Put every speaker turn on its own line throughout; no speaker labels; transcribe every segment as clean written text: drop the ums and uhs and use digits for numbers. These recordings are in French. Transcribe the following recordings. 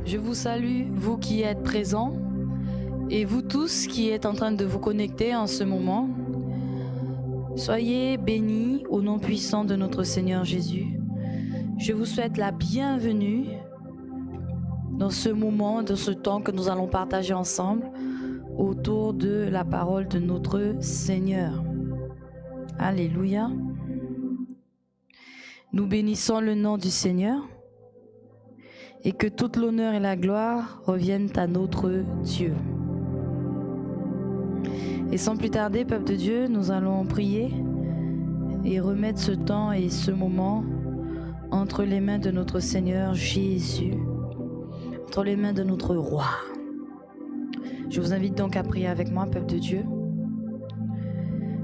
Je vous salue, vous qui êtes présents, et vous tous qui êtes en train de vous connecter en ce moment. Soyez bénis au nom puissant de notre Seigneur Jésus. Je vous souhaite la bienvenue dans ce moment, dans ce temps que nous allons partager ensemble autour de la parole de notre Seigneur. Alléluia. Nous bénissons le nom du Seigneur et que toute l'honneur et la gloire reviennent à notre Dieu. Et sans plus tarder, peuple de Dieu, nous allons prier et remettre ce temps et ce moment entre les mains de notre Seigneur Jésus, entre les mains de notre Roi. Je vous invite donc à prier avec moi, peuple de Dieu.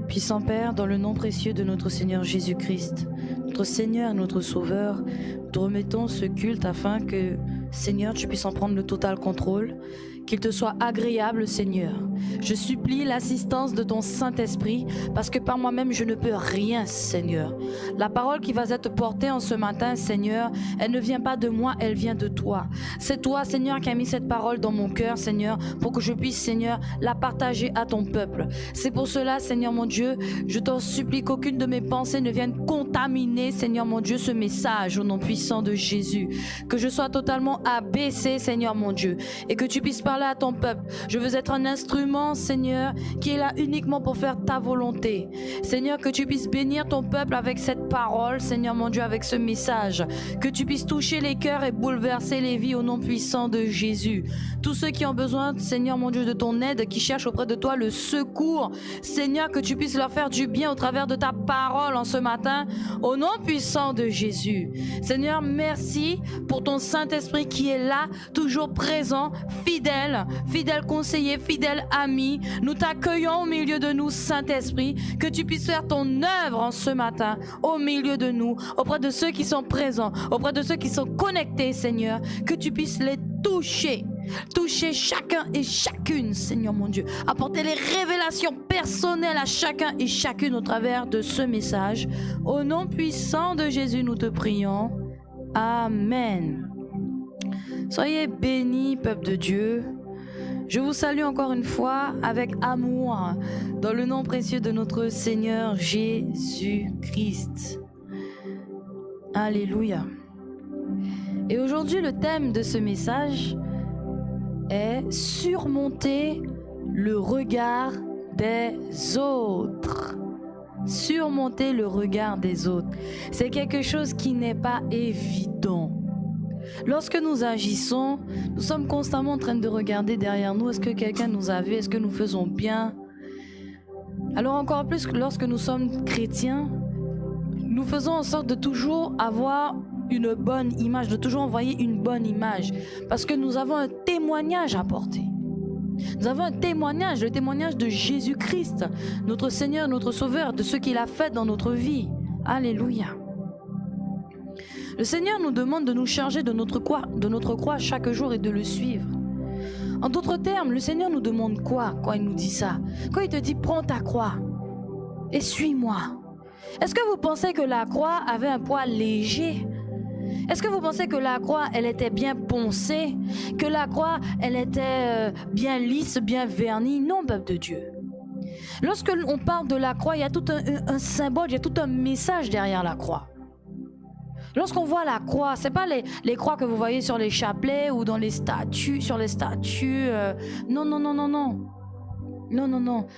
Puissant Père, dans le nom précieux de notre Seigneur Jésus-Christ, notre Seigneur, notre Sauveur, nous te remettons ce culte afin que, Seigneur, tu puisses en prendre le total contrôle, qu'il te soit agréable, Seigneur. Je supplie l'assistance de ton Saint-Esprit, parce que par moi-même, je ne peux rien, Seigneur. La parole qui va être portée en ce matin, Seigneur, elle ne vient pas de moi, elle vient de toi. C'est toi, Seigneur, qui as mis cette parole dans mon cœur, Seigneur, pour que je puisse, Seigneur, la partager à ton peuple. C'est pour cela, Seigneur mon Dieu, je t'en supplie qu'aucune de mes pensées ne vienne contaminer, Seigneur mon Dieu, ce message au nom puissant de Jésus. Que je sois totalement abaissé, Seigneur mon Dieu, et que tu puisses parler à ton peuple. Je veux être un instrument, Seigneur, qui est là uniquement pour faire ta volonté. Seigneur, que tu puisses bénir ton peuple avec cette parole, Seigneur mon Dieu, avec ce message. Que tu puisses toucher les cœurs et bouleverser les vies au nom puissant de Jésus. Tous ceux qui ont besoin, Seigneur mon Dieu, de ton aide, qui cherchent auprès de toi le secours, Seigneur, que tu puisses leur faire du bien au travers de ta parole en ce matin, au nom puissant de Jésus. Seigneur, merci pour ton Saint-Esprit qui est là, toujours présent, fidèle conseiller, fidèle ami. Nous t'accueillons au milieu de nous, Saint-Esprit, que tu puisses faire ton œuvre en ce matin, au milieu de nous, auprès de ceux qui sont présents, auprès de ceux qui sont connectés, Seigneur, que tu puisses les toucher chacun et chacune, Seigneur mon Dieu, apporter les révélations personnelles à chacun et chacune au travers de ce message. Au nom puissant de Jésus, nous te prions. Amen. Soyez bénis, peuple de Dieu. Je vous salue encore une fois avec amour dans le nom précieux de notre Seigneur Jésus-Christ. Alléluia. Et aujourd'hui, le thème de ce message est surmonter le regard des autres. Surmonter le regard des autres. C'est quelque chose qui n'est pas évident. Lorsque nous agissons, nous sommes constamment en train de regarder derrière nous. Est-ce que quelqu'un nous a vu? Est-ce que nous faisons bien? Alors encore plus que lorsque nous sommes chrétiens, nous faisons en sorte de toujours avoir une bonne image, de toujours envoyer une bonne image. Parce que nous avons un témoignage à porter. Nous avons un témoignage, le témoignage de Jésus-Christ, notre Seigneur, notre Sauveur, de ce qu'il a fait dans notre vie. Alléluia. Le Seigneur nous demande de nous charger de notre croix chaque jour et de le suivre. En d'autres termes, le Seigneur nous demande quoi quand il nous dit ça? Quand il te dit prends ta croix et suis-moi. Est-ce que vous pensez que la croix avait un poids léger? Est-ce que vous pensez que la croix, elle était bien poncée? Que la croix, elle était bien lisse, bien vernie? Non, peuple de Dieu. Lorsque l'on parle de la croix, il y a tout un symbole, il y a tout un message derrière la croix. Lorsqu'on voit la croix, c'est pas les croix que vous voyez sur les chapelets ou dans les statues, sur les statues. Non. Non.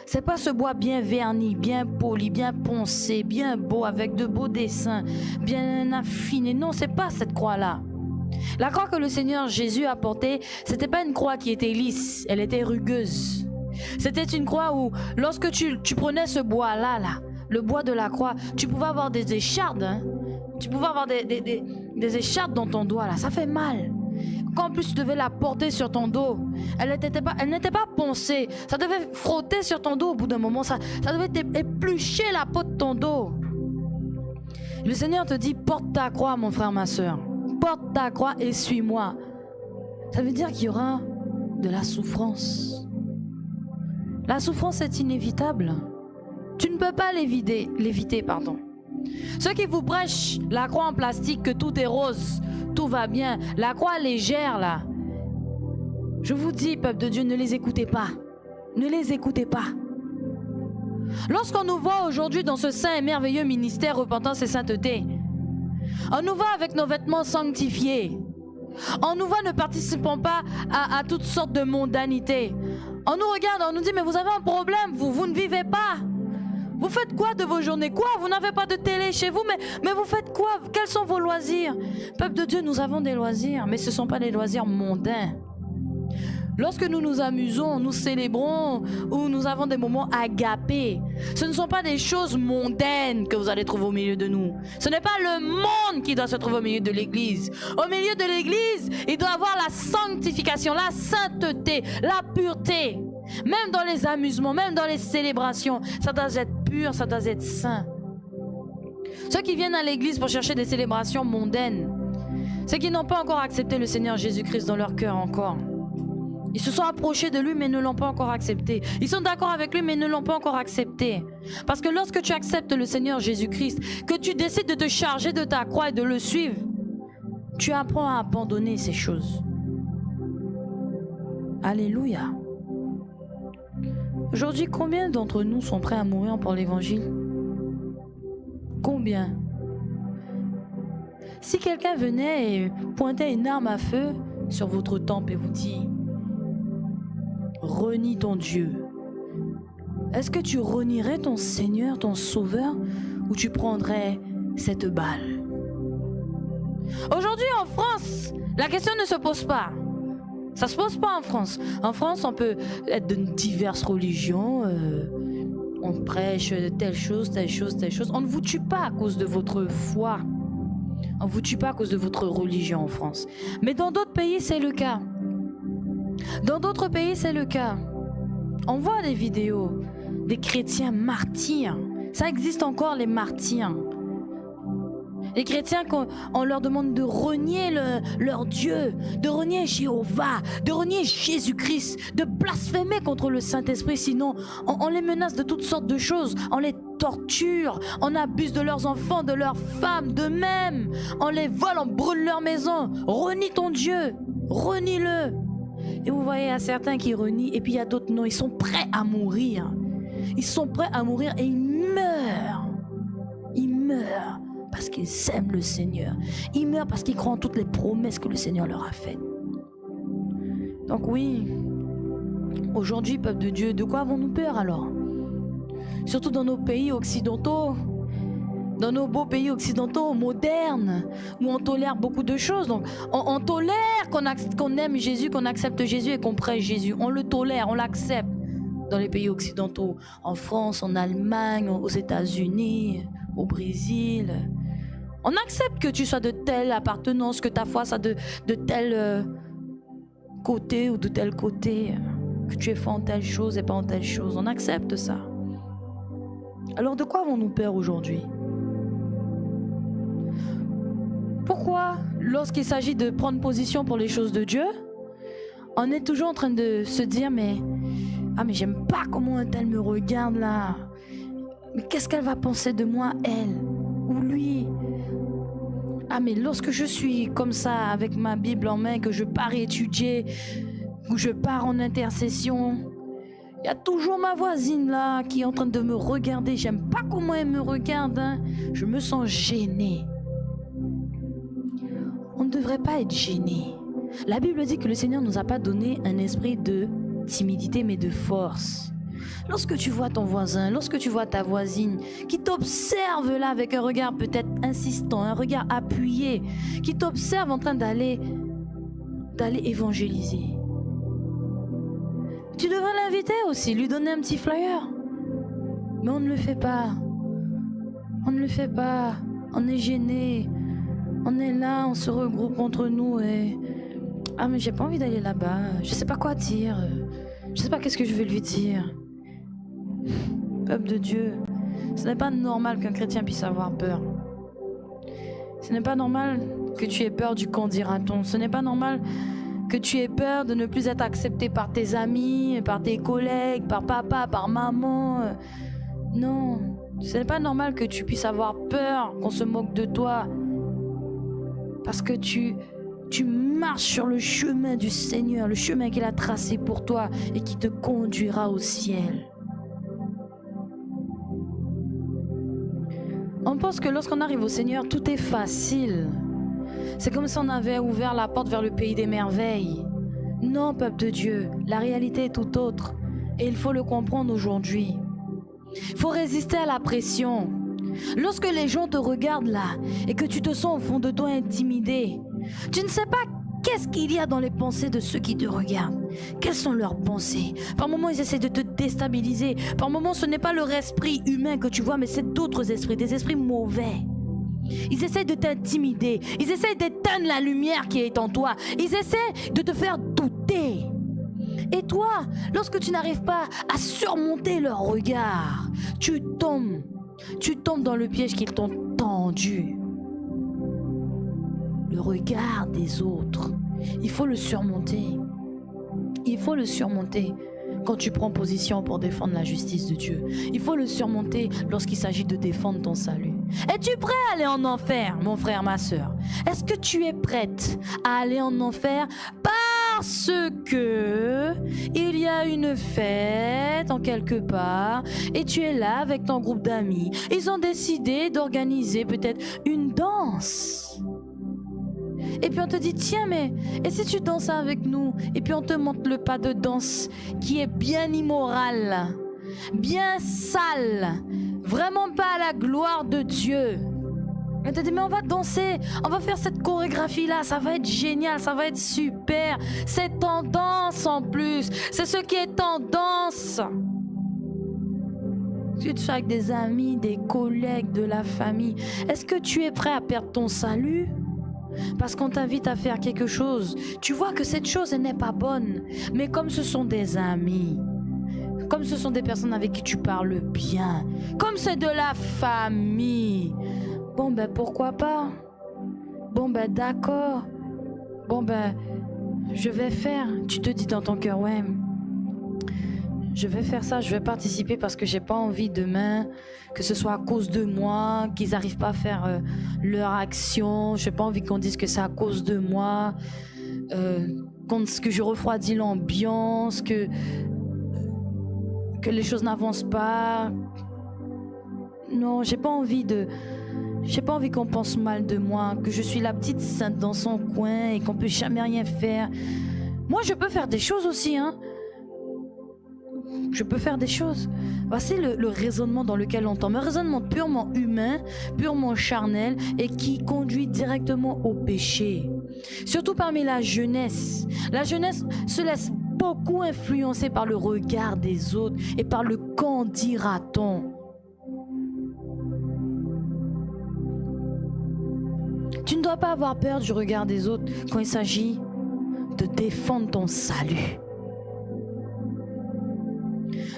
C'est pas ce bois bien verni, bien poli, bien poncé, bien beau, avec de beaux dessins, bien affiné. Non, c'est pas cette croix-là. La croix que le Seigneur Jésus a portée, c'était pas une croix qui était lisse, elle était rugueuse. C'était une croix où, lorsque tu prenais ce bois-là, le bois de la croix, tu pouvais avoir des échardes, hein. Tu pouvais avoir des écharpes dans ton doigt, là. Ça fait mal. Quand en plus tu devais la porter sur ton dos, elle n'était pas poncée. Ça devait frotter sur ton dos au bout d'un moment. Ça devait éplucher la peau de ton dos. Le Seigneur te dit, porte ta croix, mon frère, ma soeur. Porte ta croix et suis-moi. Ça veut dire qu'il y aura de la souffrance. La souffrance est inévitable. Tu ne peux pas l'éviter. Ceux qui vous prêchent la croix en plastique, que tout est rose, tout va bien, la croix légère là, Je vous dis, peuple de Dieu, ne les écoutez pas. Ne les écoutez pas. Lorsqu'on nous voit aujourd'hui dans ce saint et merveilleux ministère repentance et sainteté, on nous voit avec nos vêtements sanctifiés. On nous voit ne participant pas à toutes sortes de mondanités. On nous regarde, on nous dit, mais vous avez un problème, vous ne vivez pas. Vous faites quoi de vos journées? Quoi? Vous n'avez pas de télé chez vous, mais vous faites quoi? Quels sont vos loisirs? Peuple de Dieu, nous avons des loisirs, mais ce ne sont pas des loisirs mondains. Lorsque nous nous amusons, nous célébrons ou nous avons des moments agapés, ce ne sont pas des choses mondaines que vous allez trouver au milieu de nous. Ce n'est pas le monde qui doit se trouver au milieu de l'église. Au milieu de l'église, il doit avoir la sanctification, la sainteté, la pureté. Même dans les amusements, même dans les célébrations, ça doit être pur, ça doit être saint. Ceux qui viennent à l'église pour chercher des célébrations mondaines, ceux qui n'ont pas encore accepté le Seigneur Jésus-Christ dans leur cœur encore. Ils se sont approchés de lui mais ne l'ont pas encore accepté. Ils sont d'accord avec lui mais ne l'ont pas encore accepté. Parce que lorsque tu acceptes le Seigneur Jésus-Christ, que tu décides de te charger de ta croix et de le suivre, tu apprends à abandonner ces choses. Alléluia. Aujourd'hui, combien d'entre nous sont prêts à mourir pour l'évangile? Combien? Si quelqu'un venait et pointait une arme à feu sur votre temple et vous dit « Renie ton Dieu », est-ce que tu renierais ton Seigneur, ton Sauveur, ou tu prendrais cette balle? Aujourd'hui en France, la question ne se pose pas. Ça se pose pas en France. En France, on peut être de diverses religions, on prêche telle chose, telle chose, telle chose. On ne vous tue pas à cause de votre foi. On ne vous tue pas à cause de votre religion en France. Mais dans d'autres pays, c'est le cas. Dans d'autres pays, c'est le cas. On voit des vidéos des chrétiens martyrs. Ça existe encore, les martyrs. Les chrétiens, on leur demande de renier leur Dieu, de renier Jéhovah, de renier Jésus-Christ, de blasphémer contre le Saint-Esprit. Sinon, on les menace de toutes sortes de choses. On les torture, on abuse de leurs enfants, de leurs femmes, d'eux-mêmes. On les vole, on brûle leur maison. Renie ton Dieu, renie-le. Et vous voyez, il y a certains qui renient et puis il y a d'autres non. Ils sont prêts à mourir. Ils sont prêts à mourir et ils meurent. Ils meurent. Parce qu'ils aiment le Seigneur. Ils meurent parce qu'ils croient en toutes les promesses que le Seigneur leur a faites. Donc oui, aujourd'hui, peuple de Dieu, de quoi avons-nous peur alors? Surtout dans nos pays occidentaux, dans nos beaux pays occidentaux, modernes, où on tolère beaucoup de choses. Donc on tolère qu'on aime Jésus, qu'on accepte Jésus et qu'on prêche Jésus. On le tolère, on l'accepte dans les pays occidentaux. En France, en Allemagne, aux États-Unis, au Brésil. On accepte que tu sois de telle appartenance, que ta foi soit de tel côté ou de tel côté, que tu es fait en telle chose et pas en telle chose. On accepte ça. Alors de quoi avons-nous peur aujourd'hui? Pourquoi, lorsqu'il s'agit de prendre position pour les choses de Dieu, on est toujours en train de se dire mais j'aime pas comment un tel me regarde là. Mais qu'est-ce qu'elle va penser de moi, elle ou lui? Ah, mais lorsque je suis comme ça, avec ma Bible en main, que je pars étudier, ou je pars en intercession, il y a toujours ma voisine là qui est en train de me regarder. J'aime pas comment elle me regarde, hein. Je me sens gênée. On ne devrait pas être gêné. La Bible dit que le Seigneur ne nous a pas donné un esprit de timidité, mais de force. Lorsque tu vois ton voisin, lorsque tu vois ta voisine qui t'observe là avec un regard peut-être insistant, un regard appuyé, qui t'observe en train d'aller évangéliser, tu devrais l'inviter aussi, lui donner un petit flyer. Mais on ne le fait pas. On ne le fait pas. On est gêné. On est là, on se regroupe entre nous et... Ah mais j'ai pas envie d'aller là-bas. Je sais pas quoi dire. Je sais pas qu'est-ce que je vais lui dire. Peuple de Dieu, ce n'est pas normal qu'un chrétien puisse avoir peur. Ce n'est pas normal que tu aies peur du qu'en dira-t-on. Ce n'est pas normal que tu aies peur de ne plus être accepté par tes amis, par tes collègues, par papa, par maman. Non, ce n'est pas normal que tu puisses avoir peur qu'on se moque de toi. Parce que tu marche sur le chemin du Seigneur, le chemin qu'il a tracé pour toi et qui te conduira au ciel. On pense que lorsqu'on arrive au Seigneur, tout est facile. C'est comme si on avait ouvert la porte vers le pays des merveilles. Non, peuple de Dieu, la réalité est tout autre. Et il faut le comprendre aujourd'hui. Il faut résister à la pression. Lorsque les gens te regardent là et que tu te sens au fond de toi intimidé, tu ne sais pas qu'est-ce qu'il y a dans les pensées de ceux qui te regardent. Quelles sont leurs pensées? Par moments, ils essaient de te déstabiliser. Par moments, ce n'est pas leur esprit humain que tu vois, mais c'est d'autres esprits, des esprits mauvais. Ils essaient de t'intimider. Ils essaient d'éteindre la lumière qui est en toi. Ils essaient de te faire douter. Et toi, lorsque tu n'arrives pas à surmonter leur regard, tu tombes dans le piège qu'ils t'ont tendu. Le regard des autres, il faut le surmonter. Il faut le surmonter quand tu prends position pour défendre la justice de Dieu. Il faut le surmonter lorsqu'il s'agit de défendre ton salut. Es-tu prêt à aller en enfer, mon frère, ma soeur? Est-ce que tu es prête à aller en enfer parce que il y a une fête en quelque part et tu es là avec ton groupe d'amis? Ils ont décidé d'organiser peut-être une danse. Et puis on te dit, tiens, mais et si tu danses avec nous? Et puis on te montre le pas de danse qui est bien immoral, bien sale, vraiment pas à la gloire de Dieu. On te dit, mais on va danser, on va faire cette chorégraphie-là, ça va être génial, ça va être super. C'est tendance en plus, c'est ce qui est tendance. Tu es avec des amis, des collègues, de la famille. Est-ce que tu es prêt à perdre ton salut? Parce qu'on t'invite à faire quelque chose, tu vois que cette chose elle n'est pas bonne. Mais comme ce sont des amis, comme ce sont des personnes avec qui tu parles bien, comme c'est de la famille, bon ben pourquoi pas? Bon ben d'accord. Bon ben je vais faire. Tu te dis dans ton cœur, ouais, je vais faire ça, je vais participer parce que j'ai pas envie demain que ce soit à cause de moi, qu'ils n'arrivent pas à faire leur action. J'ai pas envie qu'on dise que c'est à cause de moi, que je refroidis l'ambiance, que les choses n'avancent pas. Non, j'ai pas envie qu'on pense mal de moi, que je suis la petite sainte dans son coin et qu'on peut jamais rien faire. Moi, je peux faire des choses aussi, hein. Je peux faire des choses. Voici le raisonnement dans lequel on tombe. Un raisonnement purement humain, purement charnel et qui conduit directement au péché. Surtout parmi la jeunesse. La jeunesse se laisse beaucoup influencer par le regard des autres et par le qu'en dira-t-on. Tu ne dois pas avoir peur du regard des autres quand il s'agit de défendre ton salut.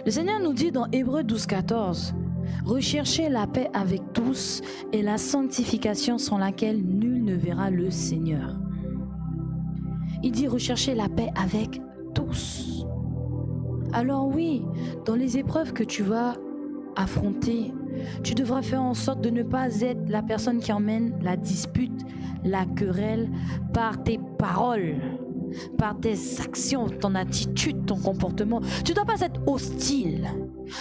Le Seigneur nous dit dans Hébreux 12,14 « Recherchez la paix avec tous et la sanctification sans laquelle nul ne verra le Seigneur. » Il dit rechercher la paix avec tous. Alors oui, dans les épreuves que tu vas affronter, tu devras faire en sorte de ne pas être la personne qui emmène la dispute, la querelle par tes paroles, par tes actions, ton attitude, ton comportement. Tu ne dois pas être hostile.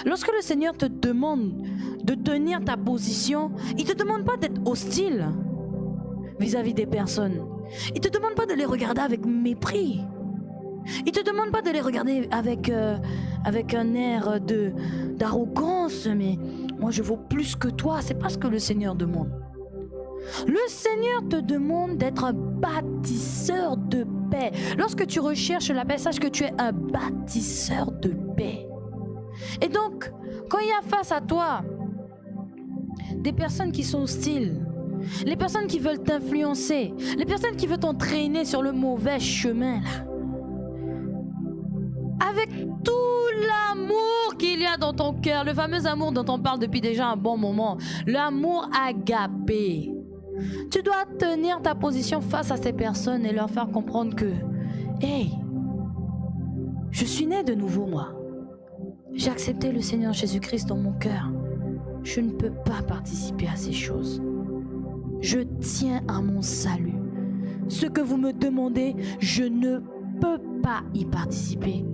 Lorsque le Seigneur te demande de tenir ta position, il ne te demande pas d'être hostile vis-à-vis des personnes. Il ne te demande pas de les regarder avec mépris. Il ne te demande pas de les regarder avec un air d'arrogance, mais moi je vaux plus que toi. C'est pas ce que le Seigneur demande. Le Seigneur te demande d'être un bâtisseur de paix. Lorsque tu recherches la paix, sache que tu es un bâtisseur de paix. Et donc, quand il y a face à toi des personnes qui sont hostiles, les personnes qui veulent t'influencer, les personnes qui veulent t'entraîner sur le mauvais chemin, là, avec tout l'amour qu'il y a dans ton cœur, le fameux amour dont on parle depuis déjà un bon moment, l'amour agapé, tu dois tenir ta position face à ces personnes et leur faire comprendre que, hey, je suis né de nouveau moi. J'ai accepté le Seigneur Jésus-Christ dans mon cœur. Je ne peux pas participer à ces choses. Je tiens à mon salut. ce que vous me demandez, je ne peux pas y participer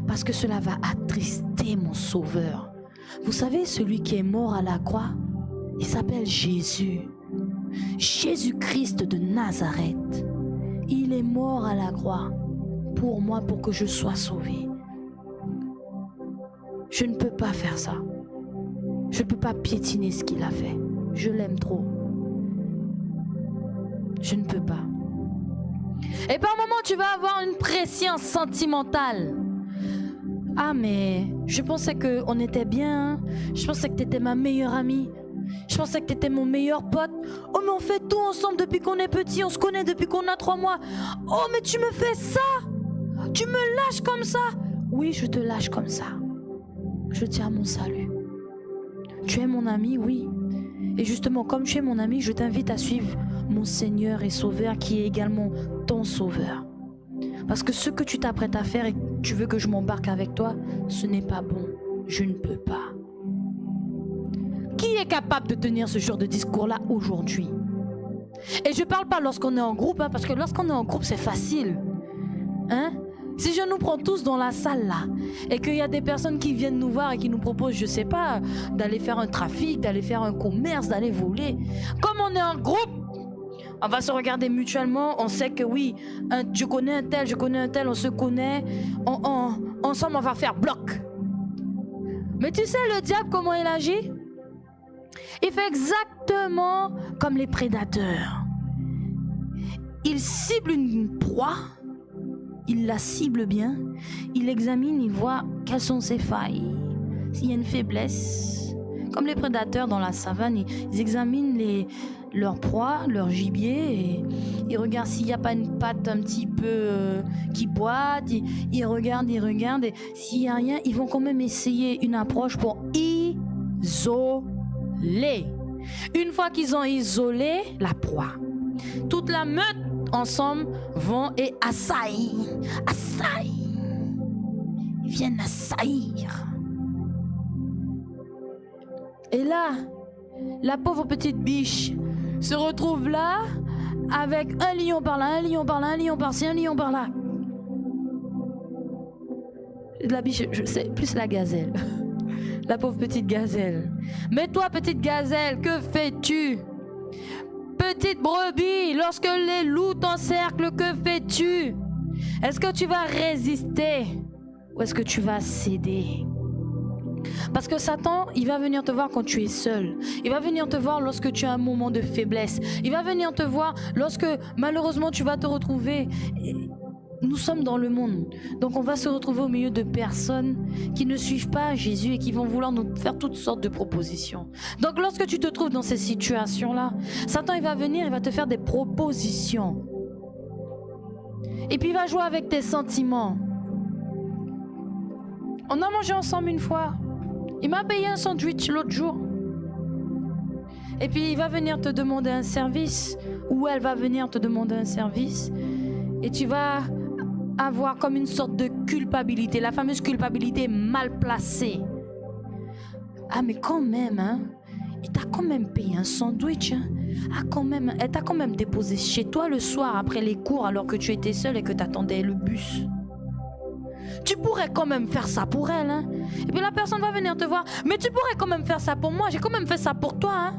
parce que cela va attrister mon Sauveur. Vous savez, celui qui est mort à la croix, il s'appelle Jésus. Jésus-Christ de Nazareth. Il est mort à la croix pour moi, pour que je sois sauvé. Je ne peux pas faire ça. Je ne peux pas piétiner ce qu'il a fait. Je l'aime trop. Je ne peux pas. Et par moments, tu vas avoir une pression sentimentale. Ah, mais je pensais qu'on était bien. Je pensais que tu étais ma meilleure amie. Je pensais que tu étais mon meilleur pote. Oh, mais on fait tout ensemble depuis qu'on est petit. On se connaît depuis qu'on a 3 mois. Oh, mais tu me fais ça. Tu me lâches comme ça. Oui, je te lâche comme ça. Je tiens à mon salut. Tu es mon ami, oui. Et justement, comme tu es mon ami, je t'invite à suivre mon Seigneur et Sauveur qui est également ton Sauveur. Parce que ce que tu t'apprêtes à faire et que tu veux que je m'embarque avec toi, ce n'est pas bon. Je ne peux pas. Qui est capable de tenir ce genre de discours-là aujourd'hui? Et je ne parle pas lorsqu'on est en groupe, parce que lorsqu'on est en groupe, c'est facile. Si je nous prends tous dans la salle là, et qu'il y a des personnes qui viennent nous voir et qui nous proposent, je sais pas, d'aller faire un trafic, d'aller faire un commerce, d'aller voler. Comme on est en groupe, on va se regarder mutuellement, on sait que oui, je connais un tel, on se connaît, ensemble on va faire bloc. Mais tu sais le diable comment il agit? Il fait exactement comme les prédateurs. Il cible une proie. Il la cible bien, il examine, il voit quelles sont ses failles, s'il y a une faiblesse. Comme les prédateurs dans la savane, ils examinent leurs proies, leur gibier, et ils regardent s'il n'y a pas une patte un petit peu qui boite, ils regardent, et s'il n'y a rien, ils vont quand même essayer une approche pour isoler. Une fois qu'ils ont isolé la proie, toute la meute ensemble vont et assaillent. Ils viennent assaillir. Et là, la pauvre petite biche se retrouve là avec un lion par là, un lion par-ci, un lion par là. La biche, je sais, plus la gazelle. La pauvre petite gazelle. Mais toi, petite gazelle, que fais-tu? Petite brebis, lorsque les loups t'encerclent, que fais-tu? Est-ce que tu vas résister ou est-ce que tu vas céder? Parce que Satan, il va venir te voir quand tu es seul. Il va venir te voir lorsque tu as un moment de faiblesse. Il va venir te voir lorsque malheureusement tu vas te retrouver. Nous sommes dans le monde, donc on va se retrouver au milieu de personnes qui ne suivent pas Jésus et qui vont vouloir nous faire toutes sortes de propositions. Donc lorsque tu te trouves dans ces situations-là, Satan il va venir, il va te faire des propositions. Et puis il va jouer avec tes sentiments. On a mangé ensemble une fois. Il m'a payé un sandwich l'autre jour. Et puis il va venir te demander un service, ou elle va venir te demander un service, et tu vas avoir comme une sorte de culpabilité, la fameuse culpabilité mal placée. Ah mais quand même, il t'a quand même payé un sandwich. Elle t'a quand même déposé chez toi le soir après les cours alors que tu étais seule et que t'attendais le bus. Tu pourrais quand même faire ça pour elle. Et puis la personne va venir te voir. Mais tu pourrais quand même faire ça pour moi. J'ai quand même fait ça pour toi.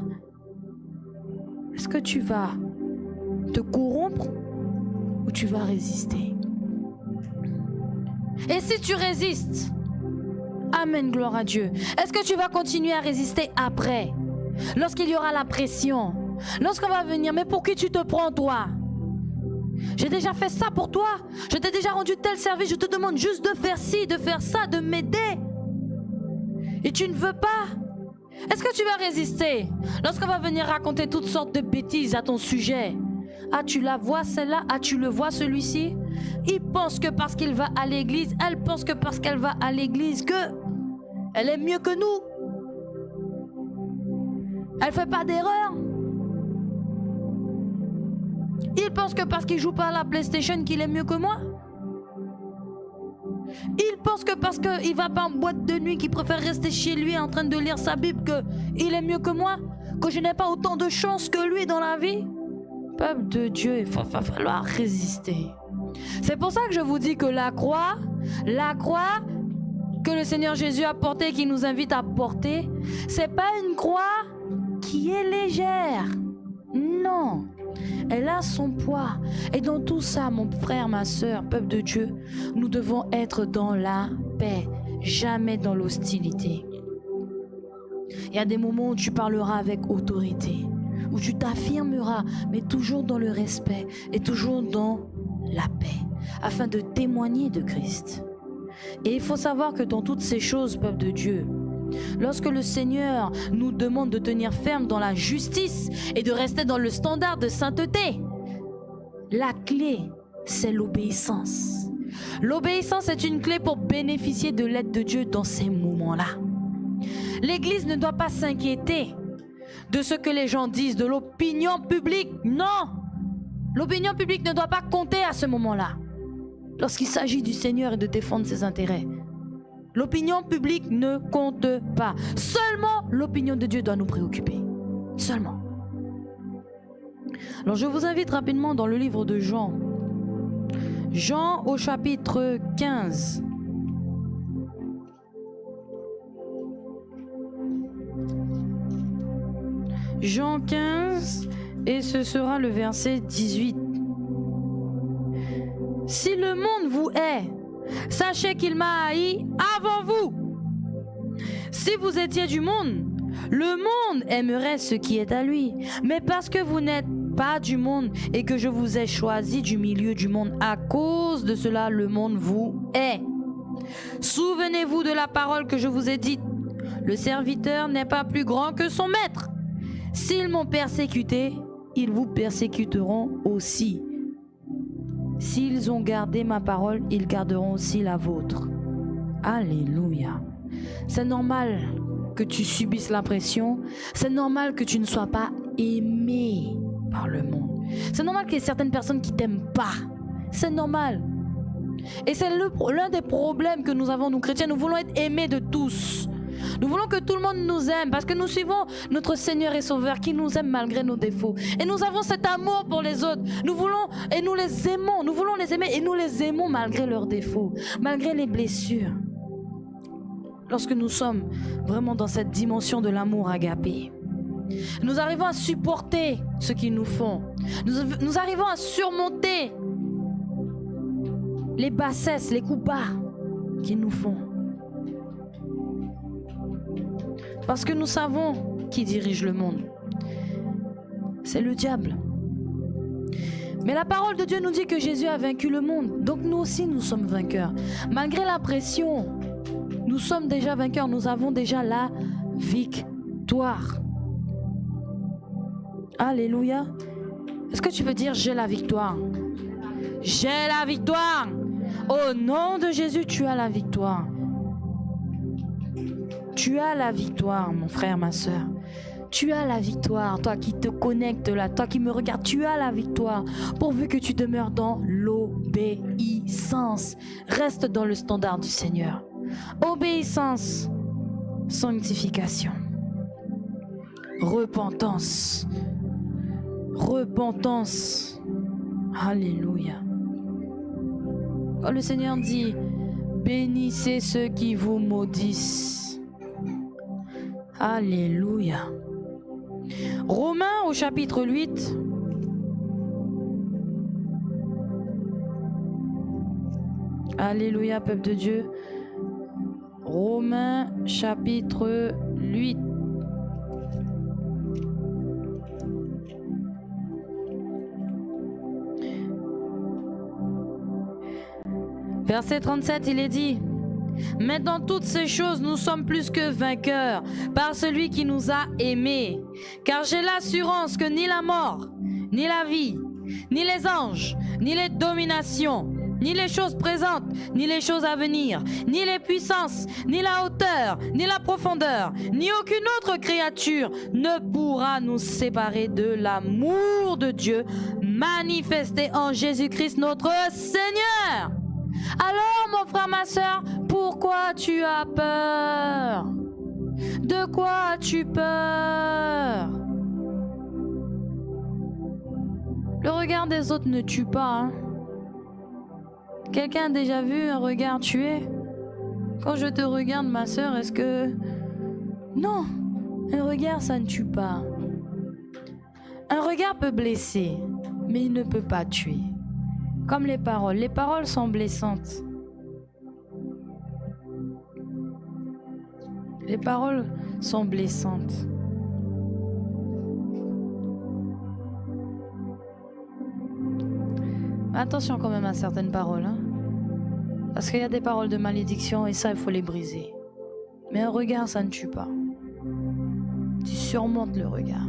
Est-ce que tu vas te corrompre ou tu vas résister? Et si tu résistes, amen, gloire à Dieu, est-ce que tu vas continuer à résister après? Lorsqu'il y aura la pression, lorsqu'on va venir, mais pour qui tu te prends toi? J'ai déjà fait ça pour toi, je t'ai déjà rendu tel service, je te demande juste de faire ci, de faire ça, de m'aider. Et tu ne veux pas? Est-ce que tu vas résister lorsqu'on va venir raconter toutes sortes de bêtises à ton sujet? Ah, tu la vois celle-là? Ah, tu le vois celui-ci? Il pense que parce qu'il va à l'église, elle pense que parce qu'elle va à l'église, que elle est mieux que nous. Elle fait pas d'erreur. Il pense que parce qu'il joue pas à la PlayStation qu'il est mieux que moi. Il pense que parce qu'il va pas en boîte de nuit, qu'il préfère rester chez lui en train de lire sa Bible, qu'il est mieux que moi, que je n'ai pas autant de chance que lui dans la vie. Peuple de Dieu, il va falloir résister. C'est pour ça que je vous dis que la croix que le Seigneur Jésus a portée, qui nous invite à porter, c'est pas une croix qui est légère. Non, elle a son poids. Et dans tout ça, mon frère, ma soeur, peuple de Dieu, nous devons être dans la paix, jamais dans l'hostilité. Il y a des moments où tu parleras avec autorité, où tu t'affirmeras, mais toujours dans le respect et toujours dans la paix, afin de témoigner de Christ. Et il faut savoir que dans toutes ces choses, peuple de Dieu, lorsque le Seigneur nous demande de tenir ferme dans la justice et de rester dans le standard de sainteté, la clé, c'est l'obéissance. L'obéissance est une clé pour bénéficier de l'aide de Dieu dans ces moments-là. L'Église ne doit pas s'inquiéter de ce que les gens disent, de l'opinion publique. Non! L'opinion publique ne doit pas compter à ce moment-là. Lorsqu'il s'agit du Seigneur et de défendre ses intérêts, l'opinion publique ne compte pas. Seulement l'opinion de Dieu doit nous préoccuper. Seulement. Alors je vous invite rapidement dans le livre de Jean. Jean au chapitre 15. Jean 15, et ce sera le verset 18. Si le monde vous hait, sachez qu'il m'a haï avant vous. Si vous étiez du monde, le monde aimerait ce qui est à lui. Mais parce que vous n'êtes pas du monde et que je vous ai choisi du milieu du monde, à cause de cela, le monde vous hait. Souvenez-vous de la parole que je vous ai dite. Le serviteur n'est pas plus grand que son maître. S'ils m'ont persécuté, ils vous persécuteront aussi. S'ils ont gardé ma parole, ils garderont aussi la vôtre. Alléluia. C'est normal que tu subisses l'impression. C'est normal que tu ne sois pas aimé par le monde. C'est normal qu'il y ait certaines personnes qui t'aiment pas. C'est normal. Et c'est l'un des problèmes que nous avons, nous chrétiens. Nous voulons être aimés de tous. Nous voulons que tout le monde nous aime parce que nous suivons notre Seigneur et Sauveur qui nous aime malgré nos défauts. Et nous avons cet amour pour les autres. Nous voulons et nous les aimons. Nous voulons les aimer et nous les aimons malgré leurs défauts, malgré les blessures. Lorsque nous sommes vraiment dans cette dimension de l'amour agapé, nous arrivons à supporter ce qu'ils nous font. Nous arrivons à surmonter les bassesses, les coups bas qu'ils nous font. Parce que nous savons qui dirige le monde. C'est le diable. Mais la parole de Dieu nous dit que Jésus a vaincu le monde. Donc nous aussi, nous sommes vainqueurs. Malgré la pression, nous sommes déjà vainqueurs. Nous avons déjà la victoire. Alléluia. Est-ce que tu peux dire j'ai la victoire? J'ai la victoire. Au nom de Jésus, tu as la victoire. Tu as la victoire, mon frère, ma soeur. Tu as la victoire, toi qui te connectes là, toi qui me regardes, tu as la victoire, pourvu que tu demeures dans l'obéissance. Reste dans le standard du Seigneur. Obéissance, sanctification, repentance. Repentance. Alléluia. Quand le Seigneur dit, bénissez ceux qui vous maudissent. Alléluia. Romains au chapitre 8. Alléluia, peuple de Dieu. Romains chapitre 8. Verset 37, il est dit: mais dans toutes ces choses, nous sommes plus que vainqueurs par celui qui nous a aimés. Car j'ai l'assurance que ni la mort, ni la vie, ni les anges, ni les dominations, ni les choses présentes, ni les choses à venir, ni les puissances, ni la hauteur, ni la profondeur, ni aucune autre créature ne pourra nous séparer de l'amour de Dieu manifesté en Jésus-Christ notre Seigneur. Alors, mon frère, ma soeur, pourquoi tu as peur? De quoi as-tu peur? Le regard des autres ne tue pas. Hein? Quelqu'un a déjà vu un regard tuer? Quand je te regarde, ma sœur, est-ce que... Non, un regard, ça ne tue pas. Un regard peut blesser, mais il ne peut pas tuer. Comme les paroles. Les paroles sont blessantes. Les paroles sont blessantes. Attention quand même à certaines paroles. Hein? Parce qu'il y a des paroles de malédiction et ça, il faut les briser. Mais un regard, ça ne tue pas. Tu surmontes le regard.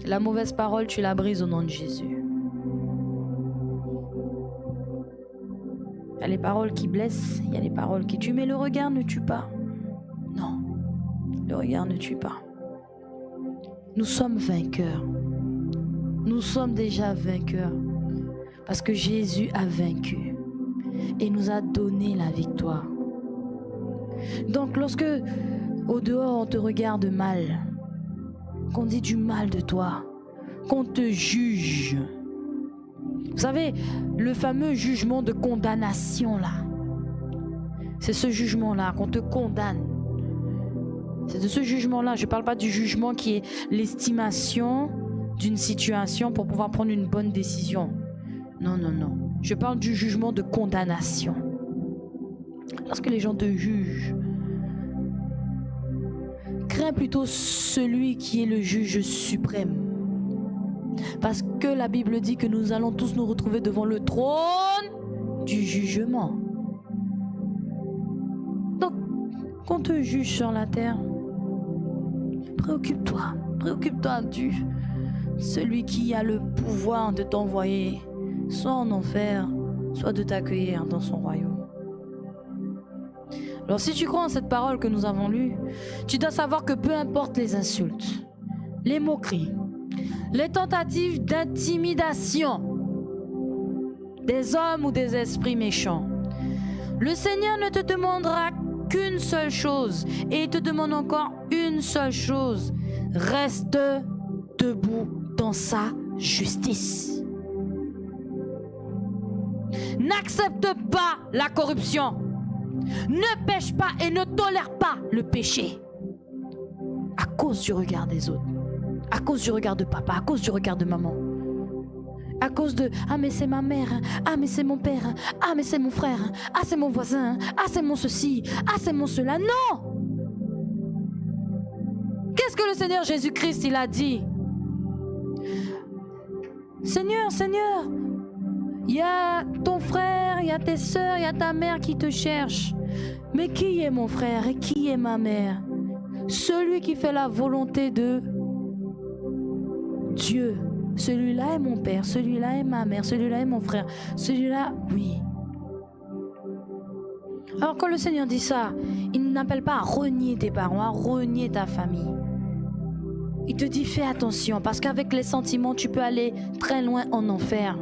La mauvaise parole, tu la brises au nom de Jésus. Il y a les paroles qui blessent, il y a les paroles qui tuent, mais le regard ne tue pas. Non, le regard ne tue pas. Nous sommes vainqueurs. Nous sommes déjà vainqueurs. Parce que Jésus a vaincu et nous a donné la victoire. Donc lorsque au dehors on te regarde mal, qu'on dit du mal de toi, qu'on te juge, vous savez, le fameux jugement de condamnation là, c'est ce jugement là qu'on te condamne. C'est de ce jugement là, je ne parle pas du jugement qui est l'estimation d'une situation pour pouvoir prendre une bonne décision. Non, non, non. Je parle du jugement de condamnation. Lorsque les gens te jugent, crains plutôt celui qui est le juge suprême. Parce que la Bible dit que nous allons tous nous retrouver devant le trône du jugement. Donc, qu'on te juge sur la terre, préoccupe-toi du celui qui a le pouvoir de t'envoyer soit en enfer, soit de t'accueillir dans son royaume. Alors si tu crois en cette parole que nous avons lue, tu dois savoir que peu importe les insultes, les moqueries, les tentatives d'intimidation des hommes ou des esprits méchants, le Seigneur ne te demandera qu'une seule chose, et il te demande encore une seule chose: reste debout dans sa justice. N'accepte pas la corruption. Ne pêche pas et ne tolère pas le péché. À cause du regard des autres. À cause du regard de papa. À cause du regard de maman. À cause de « Ah mais c'est ma mère. Ah mais c'est mon père. Ah mais c'est mon frère. Ah c'est mon voisin. Ah c'est mon ceci. Ah c'est mon cela. » Non! Qu'est-ce que le Seigneur Jésus-Christ il a dit? Seigneur, Seigneur, il y a ton frère, il y a tes sœurs, il y a ta mère qui te cherchent. Mais qui est mon frère et qui est ma mère? Celui qui fait la volonté de Dieu. Celui-là est mon père, celui-là est ma mère, celui-là est mon frère, celui-là, oui. Alors quand le Seigneur dit ça, il n'appelle pas à renier tes parents, à renier ta famille. Il te dit fais attention parce qu'avec les sentiments, tu peux aller très loin en enfer.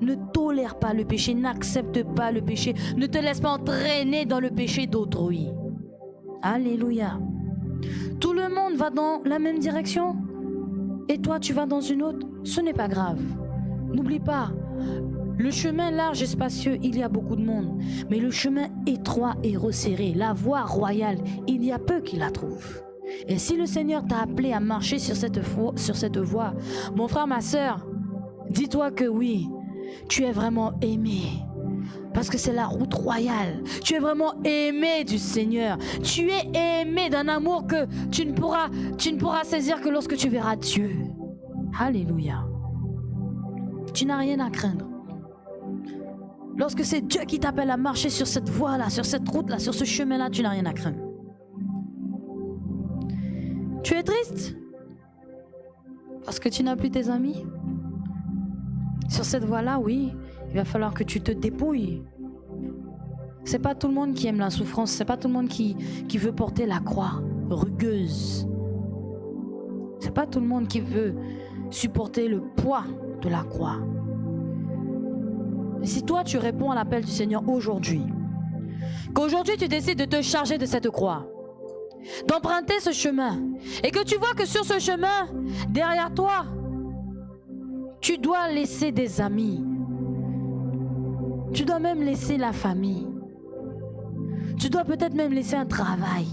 Ne tolère pas le péché, n'accepte pas le péché, ne te laisse pas entraîner dans le péché d'autrui. Alléluia. Tout le monde va dans la même direction et toi tu vas dans une autre. Ce n'est pas grave. N'oublie pas, le chemin large et spacieux, il y a beaucoup de monde. Mais le chemin étroit et resserré, la voie royale, il y a peu qui la trouvent. Et si le Seigneur t'a appelé à marcher sur cette voie, mon frère, ma sœur, dis-toi que oui, tu es vraiment aimé. Parce que c'est la route royale. Tu es vraiment aimé du Seigneur. Tu es aimé d'un amour que tu ne pourras saisir que lorsque tu verras Dieu. Alléluia. Tu n'as rien à craindre. Lorsque c'est Dieu qui t'appelle à marcher sur cette voie-là, sur cette route-là, sur ce chemin-là, tu n'as rien à craindre. Tu es triste parce que tu n'as plus tes amis. Sur cette voie-là, oui, il va falloir que tu te dépouilles. C'est pas tout le monde qui aime la souffrance, c'est pas tout le monde qui veut porter la croix rugueuse. C'est pas tout le monde qui veut supporter le poids de la croix. Mais si toi tu réponds à l'appel du Seigneur aujourd'hui, qu'aujourd'hui tu décides de te charger de cette croix, d'emprunter ce chemin, et que tu vois que sur ce chemin, derrière toi, Tu dois laisser des amis. Tu dois même laisser la famille. Tu dois peut-être même laisser un travail.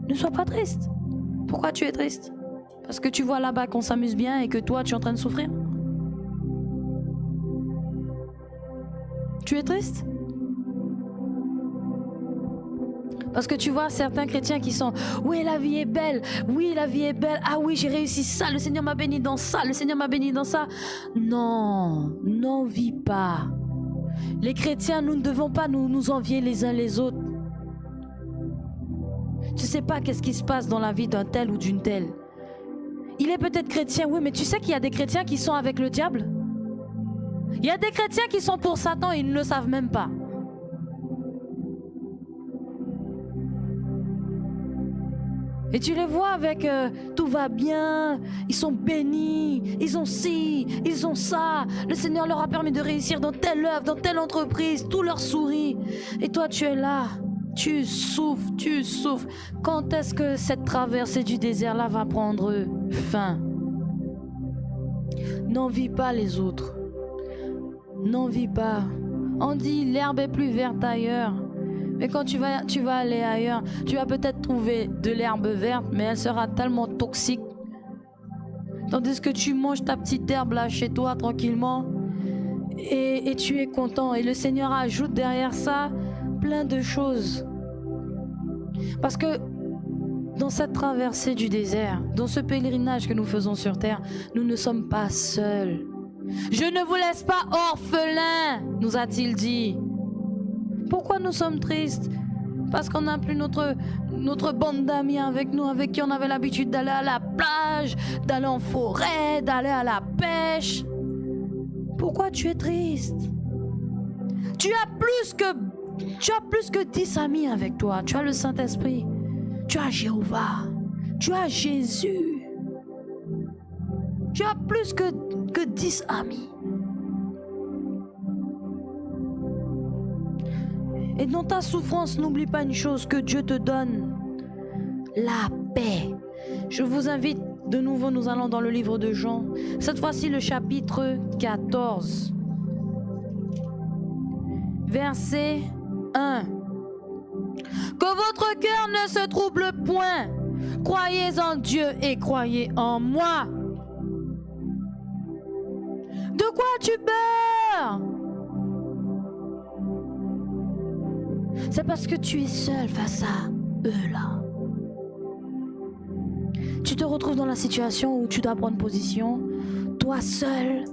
Ne sois pas triste. Pourquoi tu es triste? Parce que tu vois là-bas qu'on s'amuse bien et que toi, tu es en train de souffrir? Tu es triste? Parce que tu vois certains chrétiens qui sont « Oui, la vie est belle. Oui, la vie est belle. Ah oui, j'ai réussi ça. Le Seigneur m'a béni dans ça. Le Seigneur m'a béni dans ça. » Non, n'envie pas. Les chrétiens, nous ne devons pas nous envier les uns les autres. Tu ne sais pas qu'est-ce qui se passe dans la vie d'un tel ou d'une telle. Il est peut-être chrétien, oui, mais tu sais qu'il y a des chrétiens qui sont avec le diable? Il y a des chrétiens qui sont pour Satan et ils ne le savent même pas. Et tu les vois avec tout va bien, ils sont bénis, ils ont ci, ils ont ça. Le Seigneur leur a permis de réussir dans telle œuvre, dans telle entreprise, tout leur sourit. Et toi tu es là, tu souffres, tu souffres. Quand est-ce que cette traversée du désert-là va prendre fin? N'envie pas les autres. N'envie pas. On dit l'herbe est plus verte ailleurs. Mais quand tu vas aller ailleurs, tu vas peut-être trouver de l'herbe verte, mais elle sera tellement toxique. Tandis que tu manges ta petite herbe là chez toi tranquillement et tu es content. Et le Seigneur ajoute derrière ça plein de choses. Parce que dans cette traversée du désert, dans ce pèlerinage que nous faisons sur terre, nous ne sommes pas seuls. Je ne vous laisse pas orphelins, nous a-t-il dit. Pourquoi nous sommes tristes? Parce qu'on n'a plus notre bande d'amis avec nous, avec qui on avait l'habitude d'aller à la plage, d'aller en forêt, d'aller à la pêche. Pourquoi tu es triste? Tu as plus que 10 amis avec toi. Tu as le Saint-Esprit. Tu as Jéhovah. Tu as Jésus. Tu as plus que 10 amis. Et dans ta souffrance, n'oublie pas une chose, que Dieu te donne la paix. Je vous invite de nouveau, nous allons dans le livre de Jean. Cette fois-ci, le chapitre 14. Verset 1. Que votre cœur ne se trouble point. Croyez en Dieu et croyez en moi. De quoi tu peurs? C'est parce que tu es seul face à eux là. Tu te retrouves dans la situation où tu dois prendre position, toi seul,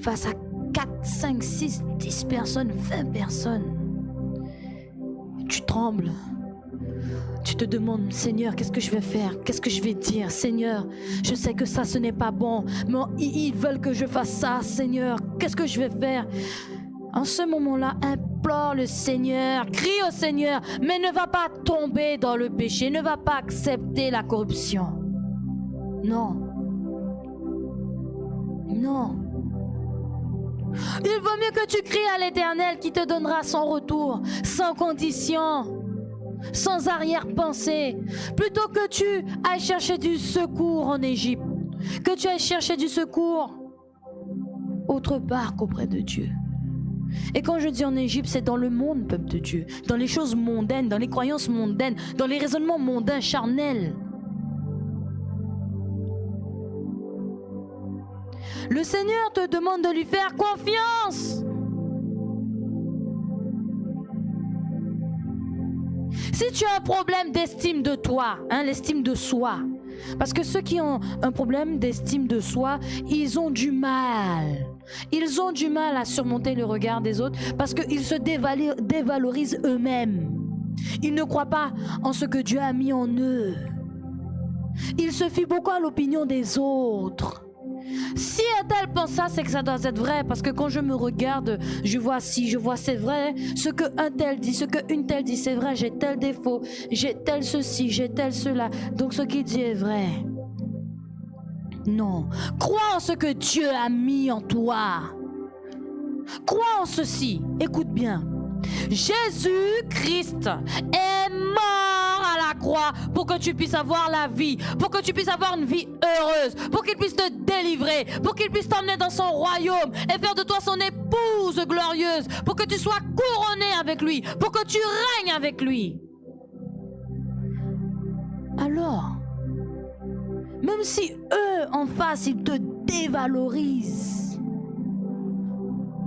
face à 4, 5, 6, 10 personnes, 20 personnes. Tu trembles. Tu te demandes, Seigneur, qu'est-ce que je vais faire? Qu'est-ce que je vais dire? Seigneur, je sais que ça, ce n'est pas bon, mais ils veulent que je fasse ça, Seigneur. Qu'est-ce que je vais faire? En ce moment-là, implore le Seigneur, crie au Seigneur, mais ne va pas tomber dans le péché, ne va pas accepter la corruption. Non. Non. Il vaut mieux que tu cries à l'Éternel qui te donnera son retour, sans condition, sans arrière-pensée, plutôt que tu ailles chercher du secours en Égypte, que tu ailles chercher du secours autre part qu'auprès de Dieu. Et quand je dis en Égypte, c'est dans le monde, peuple de Dieu, dans les choses mondaines, dans les croyances mondaines, dans les raisonnements mondains, charnels. Le Seigneur te demande de lui faire confiance. Si tu as un problème d'estime de toi, l'estime de soi, parce que ceux qui ont un problème d'estime de soi, ils ont du mal. Ils ont du mal à surmonter le regard des autres parce qu'ils se dévalorisent eux-mêmes. Ils ne croient pas en ce que Dieu a mis en eux. Ils se fient beaucoup à l'opinion des autres. Si un tel pense ça, c'est que ça doit être vrai, parce que quand je me regarde, je vois si, je vois c'est vrai, ce que un tel dit, ce que une telle dit, c'est vrai, j'ai tel défaut, j'ai tel ceci, j'ai tel cela, donc ce qu'il dit est vrai. Non, crois en ce que Dieu a mis en toi. Crois en ceci, écoute bien. Jésus-Christ est mort à la croix pour que tu puisses avoir la vie, pour que tu puisses avoir une vie heureuse, pour qu'il puisse te délivrer, pour qu'il puisse t'emmener dans son royaume et faire de toi son épouse glorieuse, pour que tu sois couronné avec lui, pour que tu règnes avec lui. Alors, même si eux en face, ils te dévalorisent,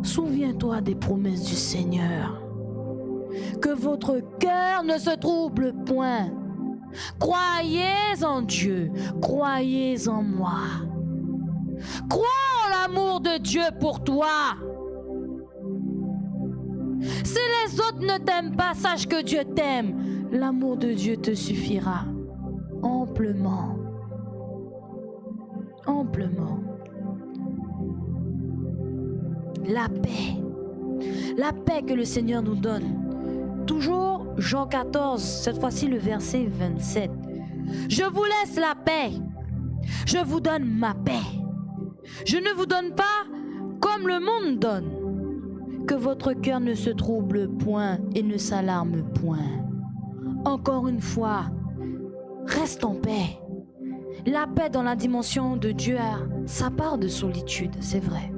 souviens-toi des promesses du Seigneur. Que votre cœur ne se trouble point. Croyez en Dieu, croyez en moi. Crois en l'amour de Dieu pour toi. Si les autres ne t'aiment pas, sache que Dieu t'aime. L'amour de Dieu te suffira amplement. Amplement. La paix que le Seigneur nous donne. Toujours Jean 14, cette fois-ci le verset 27. Je vous laisse la paix, je vous donne ma paix. Je ne vous donne pas comme le monde donne. Que votre cœur ne se trouble point et ne s'alarme point. Encore une fois, reste en paix. La paix dans la dimension de Dieu a sa part de solitude, c'est vrai.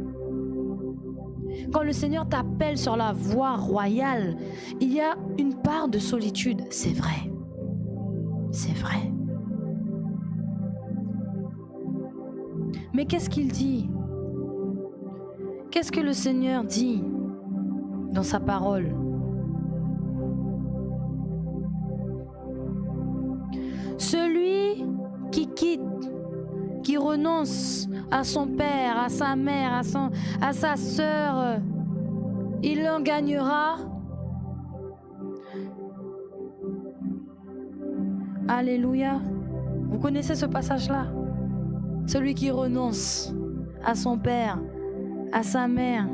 Quand le Seigneur t'appelle sur la voie royale, il y a une part de solitude, c'est vrai. C'est vrai. Mais qu'est-ce qu'il dit? Qu'est-ce que le Seigneur dit dans sa parole? Celui qui quitte, qui renonce à son père, à sa mère, à sa sœur, il en gagnera. Alléluia. Vous connaissez ce passage-là? Celui qui renonce à son père, à sa mère.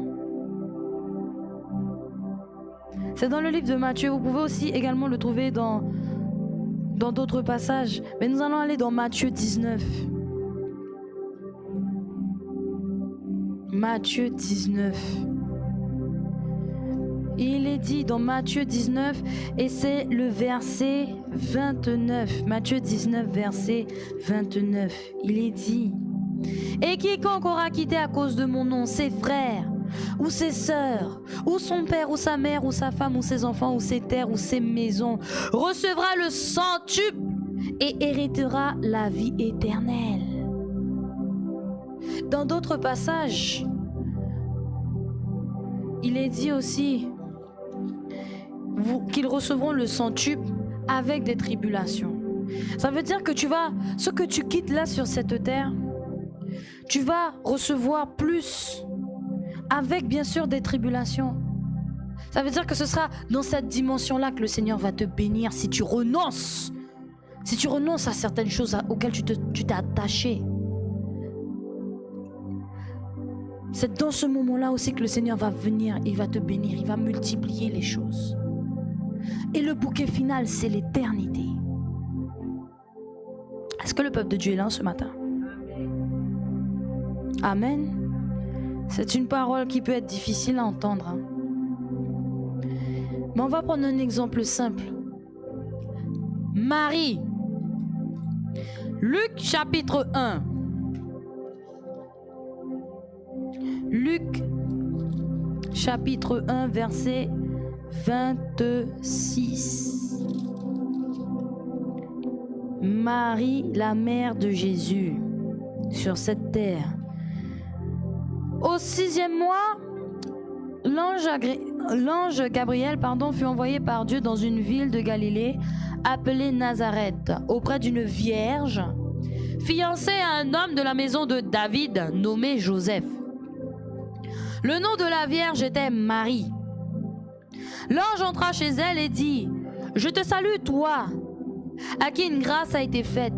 C'est dans le livre de Matthieu. Vous pouvez aussi également le trouver dans d'autres passages. Mais nous allons aller dans Matthieu 19. Matthieu 19. Il est dit dans Matthieu 19 et c'est le verset 29. Matthieu 19, verset 29. Il est dit: et quiconque aura quitté à cause de mon nom ses frères, ou ses sœurs, ou son père, ou sa mère, ou sa femme, ou ses enfants, ou ses terres, ou ses maisons, recevra le centuple et héritera la vie éternelle. Dans d'autres passages, il est dit aussi qu'ils recevront le centuple avec des tribulations. Ça veut dire que ce que tu quittes là sur cette terre, tu vas recevoir plus avec bien sûr des tribulations. Ça veut dire que ce sera dans cette dimension-là que le Seigneur va te bénir si tu renonces. Si tu renonces à certaines choses auxquelles tu t'es attaché. C'est dans ce moment-là aussi que le Seigneur va venir, il va te bénir, il va multiplier les choses. Et le bouquet final, c'est l'éternité. Est-ce que le peuple de Dieu est là ce matin? Amen. C'est une parole qui peut être difficile à entendre. Mais on va prendre un exemple simple. Marie. Luc chapitre 1. Luc chapitre 1 verset 26. Marie, la mère de Jésus, sur cette terre. Au 6e mois, l'ange Gabriel fut envoyé par Dieu dans une ville de Galilée appelée Nazareth, auprès d'une vierge, fiancée à un homme de la maison de David, nommé Joseph. Le nom de la vierge était Marie. L'ange entra chez elle et dit: je te salue, toi, à qui une grâce a été faite.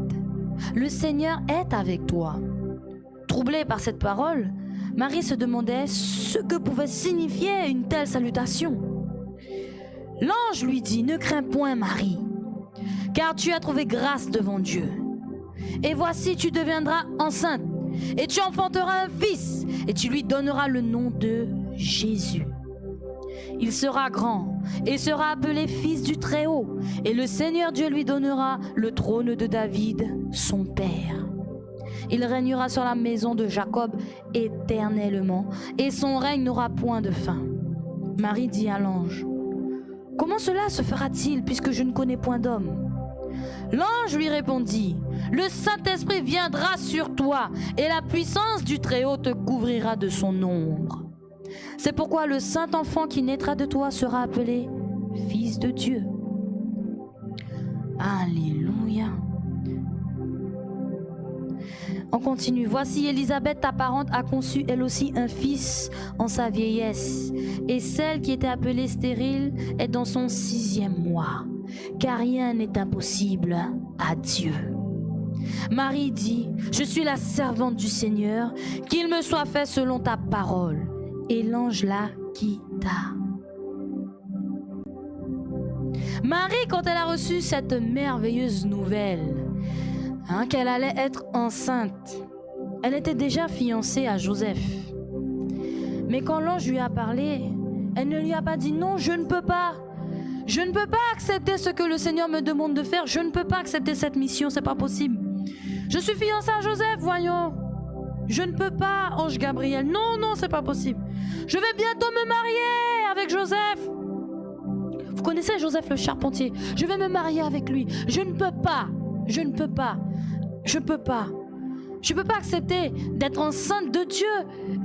Le Seigneur est avec toi. Troublée par cette parole, Marie se demandait ce que pouvait signifier une telle salutation. L'ange lui dit: ne crains point, Marie, car tu as trouvé grâce devant Dieu. Et voici, tu deviendras enceinte, et tu enfanteras un fils, et tu lui donneras le nom de Jésus. Il sera grand et sera appelé fils du Très-Haut. Et le Seigneur Dieu lui donnera le trône de David, son père. Il régnera sur la maison de Jacob éternellement, et son règne n'aura point de fin. Marie dit à l'ange: Comment cela se fera-t-il, puisque je ne connais point d'homme? L'ange lui répondit: Le Saint-Esprit viendra sur toi, et la puissance du Très-Haut te couvrira de son ombre. C'est pourquoi le Saint-Enfant qui naîtra de toi sera appelé Fils de Dieu. Alléluia. On continue. Voici Élisabeth, ta parente, a conçu elle aussi un fils en sa vieillesse. Et celle qui était appelée stérile est dans son 6e mois. Car rien n'est impossible à Dieu. Marie dit: Je suis la servante du Seigneur, qu'il me soit fait selon ta parole. Et l'ange la quitta. Marie, quand elle a reçu cette merveilleuse nouvelle, qu'elle allait être enceinte, elle était déjà fiancée à Joseph. Mais quand l'ange lui a parlé, elle ne lui a pas dit: Non, je ne peux pas. Je ne peux pas accepter ce que le Seigneur me demande de faire. Je ne peux pas accepter cette mission, c'est pas possible. Je suis fiancée à Joseph, voyons. Je ne peux pas, ange Gabriel. Non, non, c'est pas possible. Je vais bientôt me marier avec Joseph. Vous connaissez Joseph le charpentier? Je vais me marier avec lui. Je ne peux pas. Je ne peux pas. Je peux pas. Je peux pas accepter d'être enceinte de Dieu.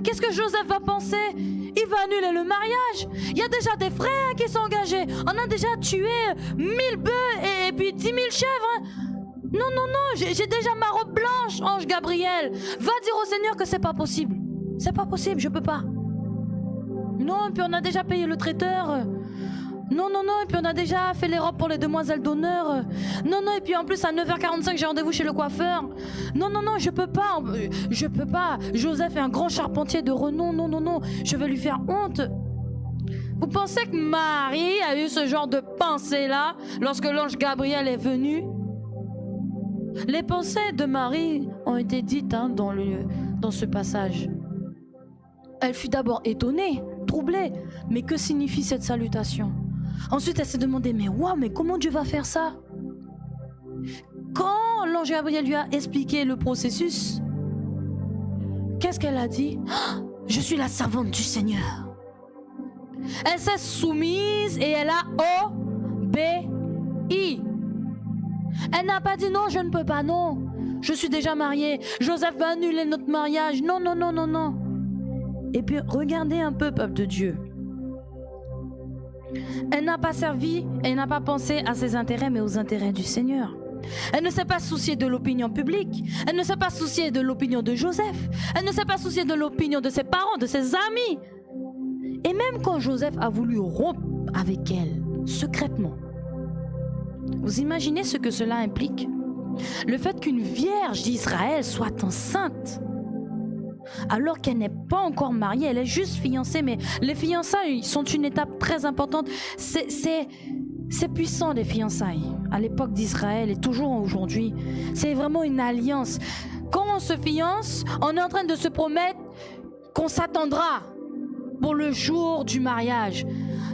Qu'est-ce que Joseph va penser? Il va annuler le mariage. Il y a déjà des frères qui sont engagés. On a déjà tué 1000 bœufs et puis 10 000 chèvres. Non, non, non, j'ai déjà ma robe blanche, ange Gabriel. Va dire au Seigneur que c'est pas possible. C'est pas possible, je peux pas. Non, et puis on a déjà payé le traiteur. Non, non, non, et puis on a déjà fait les robes pour les demoiselles d'honneur. Non, non, et puis en plus à 9h45 j'ai rendez-vous chez le coiffeur. Non, non, non, je peux pas. Je peux pas. Joseph est un grand charpentier de renom. Non, non, non, je vais lui faire honte. Vous pensez que Marie a eu ce genre de pensée-là lorsque l'ange Gabriel est venu? Les pensées de Marie ont été dites dans ce passage. Elle fut d'abord étonnée, troublée. Mais que signifie cette salutation? Ensuite, elle s'est demandé: mais waouh, mais comment Dieu va faire ça? Quand l'ange Gabriel lui a expliqué le processus, qu'est-ce qu'elle a dit? Je suis la servante du Seigneur. Elle s'est soumise et elle a obéi. Elle n'a pas dit: non, je ne peux pas, non. Je suis déjà mariée. Joseph va annuler notre mariage. Non, non, non, non, non. Et puis, regardez un peu, peuple de Dieu. Elle n'a pas servi, elle n'a pas pensé à ses intérêts, mais aux intérêts du Seigneur. Elle ne s'est pas souciée de l'opinion publique. Elle ne s'est pas souciée de l'opinion de Joseph. Elle ne s'est pas souciée de l'opinion de ses parents, de ses amis. Et même quand Joseph a voulu rompre avec elle, secrètement, vous imaginez ce que cela implique? Le fait qu'une vierge d'Israël soit enceinte, alors qu'elle n'est pas encore mariée, elle est juste fiancée, mais les fiançailles sont une étape très importante. C'est puissant, les fiançailles, à l'époque d'Israël et toujours aujourd'hui. C'est vraiment une alliance. Quand on se fiance, on est en train de se promettre qu'on s'attendra pour le jour du mariage.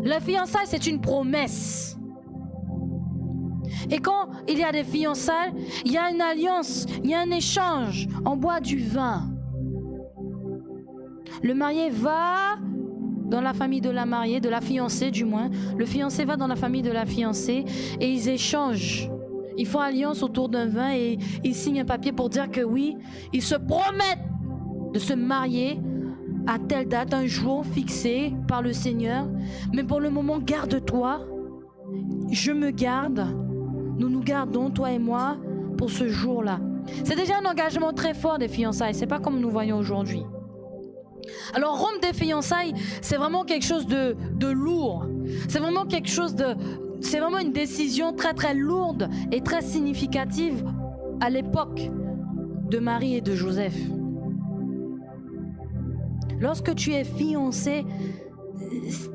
La fiançaille, c'est une promesse. Et quand il y a des fiançailles, il y a une alliance, il y a un échange. On boit du vin. Le marié va dans la famille de la mariée, de la fiancée du moins. Le fiancé va dans la famille de la fiancée et ils échangent. Ils font alliance autour d'un vin et ils signent un papier pour dire que oui, ils se promettent de se marier à telle date, un jour fixé par le Seigneur. Mais pour le moment, garde-toi. Je me garde. Nous nous gardons, toi et moi, pour ce jour-là. C'est déjà un engagement très fort des fiançailles. C'est pas comme nous voyons aujourd'hui. Alors rompre des fiançailles, c'est vraiment quelque chose de lourd. C'est vraiment quelque chose de... C'est vraiment une décision très très lourde et très significative à l'époque de Marie et de Joseph. Lorsque tu es fiancé,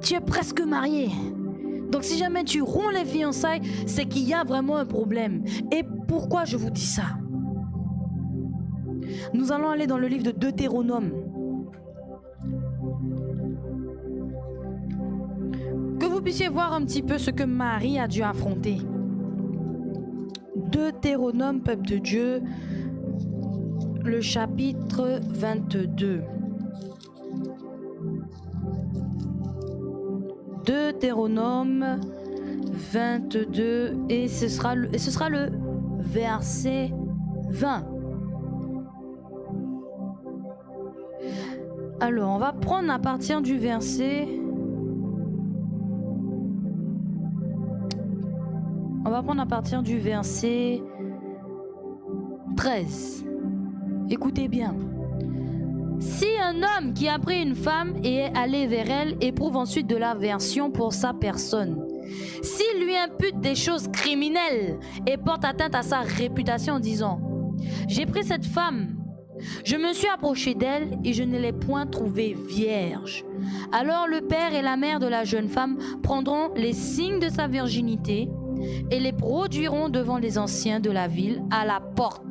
tu es presque marié. Donc si jamais tu romps les fiançailles, c'est qu'il y a vraiment un problème. Et pourquoi je vous dis ça? Nous allons aller dans le livre de Deutéronome. vous puissiez voir un petit peu ce que Marie a dû affronter. Deutéronome, peuple de Dieu, le chapitre 22. Deutéronome 22 et ce sera le verset 20. Alors, on va prendre à partir du verset... On va prendre à partir du verset 13. Écoutez bien. Si un homme qui a pris une femme et est allé vers elle éprouve ensuite de l'aversion pour sa personne, s'il lui impute des choses criminelles et porte atteinte à sa réputation en disant « J'ai pris cette femme, je me suis approché d'elle et je ne l'ai point trouvée vierge. » Alors le père et la mère de la jeune femme prendront les signes de sa virginité et les produiront devant les anciens de la ville à la porte.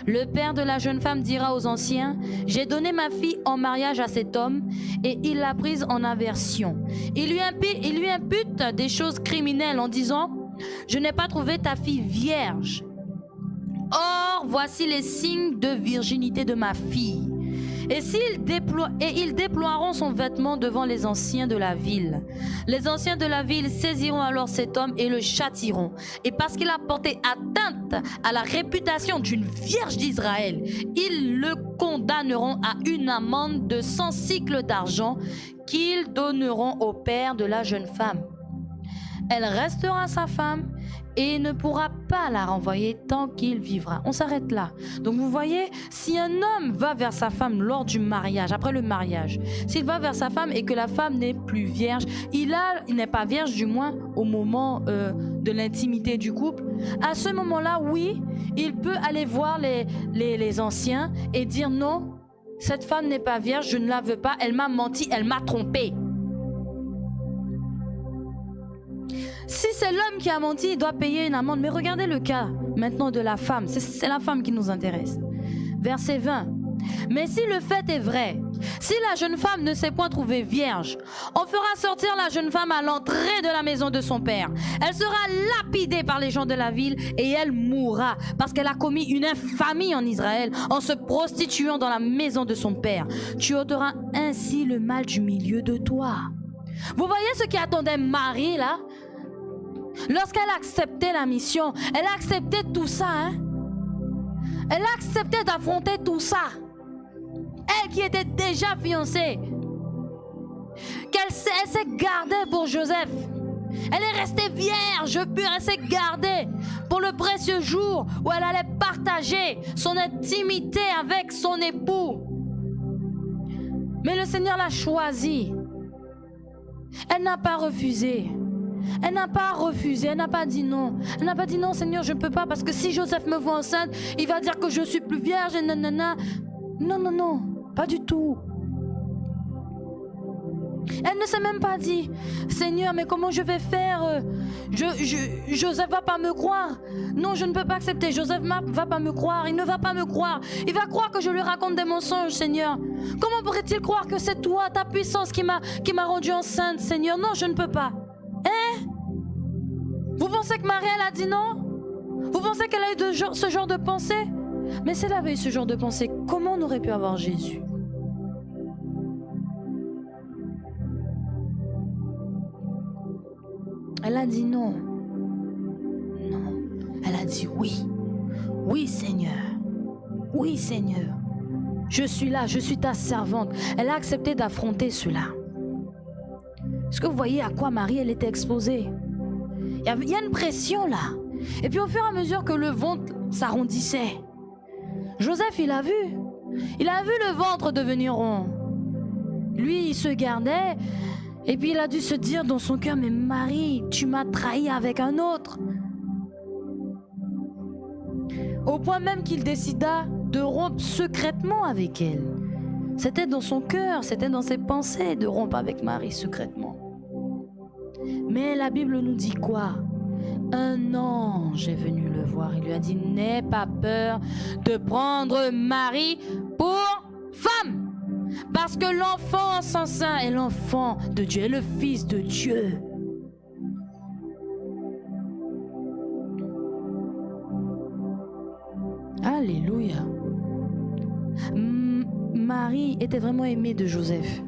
Le père de la jeune femme dira aux anciens, « J'ai donné ma fille en mariage à cet homme et il l'a prise en aversion. » Il lui impute des choses criminelles en disant, « Je n'ai pas trouvé ta fille vierge. Or, voici les signes de virginité de ma fille. » Et ils déploieront son vêtement devant les anciens de la ville. Les anciens de la ville saisiront alors cet homme et le châtieront. Et parce qu'il a porté atteinte à la réputation d'une vierge d'Israël, ils le condamneront à une amende de 100 cycles d'argent qu'ils donneront au père de la jeune femme. Elle restera sa femme et ne pourra pas la renvoyer tant qu'il vivra. On s'arrête là. Donc vous voyez, si un homme va vers sa femme lors du mariage, après le mariage, s'il va vers sa femme et que la femme n'est plus vierge, il n'est pas vierge du moins au moment de l'intimité du couple, à ce moment-là, oui, il peut aller voir les anciens et dire non, cette femme n'est pas vierge, je ne la veux pas, elle m'a menti, elle m'a trompé. Si c'est l'homme qui a menti, il doit payer une amende. Mais regardez le cas maintenant de la femme. C'est la femme qui nous intéresse. Verset 20. Mais si le fait est vrai, si la jeune femme ne s'est point trouvée vierge, on fera sortir la jeune femme à l'entrée de la maison de son père. Elle sera lapidée par les gens de la ville et elle mourra parce qu'elle a commis une infamie en Israël en se prostituant dans la maison de son père. Tu ôteras ainsi le mal du milieu de toi. Vous voyez ce qui attendait Marie là? Lorsqu'elle a accepté la mission, elle a accepté tout ça. Elle a accepté d'affronter tout ça. Elle qui était déjà fiancée. Elle s'est gardée pour Joseph. Elle est restée vierge pure. Elle s'est gardée pour le précieux jour où elle allait partager son intimité avec son époux. Mais le Seigneur l'a choisie. Elle n'a pas refusé. Elle n'a pas refusé, elle n'a pas dit non. Elle n'a pas dit non, Seigneur, je ne peux pas parce que si Joseph me voit enceinte, il va dire que je suis plus vierge et nanana. Non, non, non, pas du tout. Elle ne s'est même pas dit, Seigneur, mais comment je vais faire? Joseph va pas me croire. Non, je ne peux pas accepter. Joseph va pas me croire. Il ne va pas me croire. Il va croire que je lui raconte des mensonges, Seigneur. Comment pourrait-il croire que c'est toi, ta puissance qui m'a rendue enceinte, Seigneur? Non, je ne peux pas. Hein? Vous pensez que Marie, elle a dit non? Vous pensez qu'elle a eu ce genre de pensée? Mais si elle avait eu ce genre de pensée, comment on aurait pu avoir Jésus? Elle a dit non. Non. Elle a dit oui. Oui, Seigneur. Oui, Seigneur. Je suis là, je suis ta servante. Elle a accepté d'affronter cela. Est-ce que vous voyez à quoi Marie, elle était exposée? Il y a une pression là. Et puis au fur et à mesure que le ventre s'arrondissait, Joseph, il a vu le ventre devenir rond. Lui, il se gardait. Et puis il a dû se dire dans son cœur, mais Marie, tu m'as trahi avec un autre. Au point même qu'il décida de rompre secrètement avec elle. C'était dans son cœur, c'était dans ses pensées de rompre avec Marie secrètement. Mais la Bible nous dit quoi? Un ange est venu le voir. Il lui a dit, n'aie pas peur de prendre Marie pour femme. Parce que l'enfant en son sein est l'enfant de Dieu, est le Fils de Dieu. Alléluia. Marie était vraiment aimée de Joseph.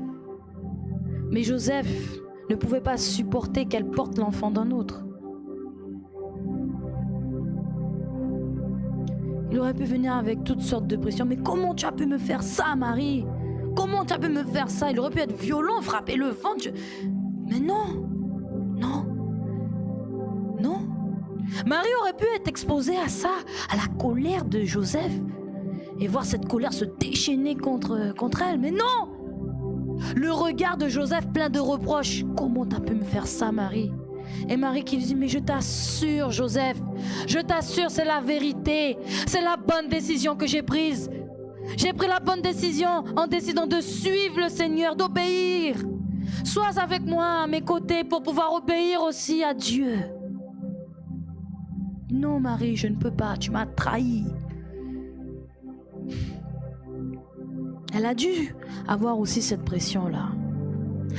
Mais Joseph ne pouvait pas supporter qu'elle porte l'enfant d'un autre. Il aurait pu venir avec toutes sortes de pressions. Mais comment tu as pu me faire ça, Marie? Comment tu as pu me faire ça? Il aurait pu être violent, frapper le ventre. Mais non, non, non. Marie aurait pu être exposée à ça, à la colère de Joseph, et voir cette colère se déchaîner contre elle. Mais non! Le regard de Joseph plein de reproches. Comment tu as pu me faire ça, Marie? Et Marie qui lui dit, mais je t'assure, Joseph, je t'assure, c'est la vérité. C'est la bonne décision que j'ai prise. J'ai pris la bonne décision en décidant de suivre le Seigneur, d'obéir. Sois avec moi à mes côtés pour pouvoir obéir aussi à Dieu. Non, Marie, je ne peux pas, tu m'as trahi. Elle a dû avoir aussi cette pression-là.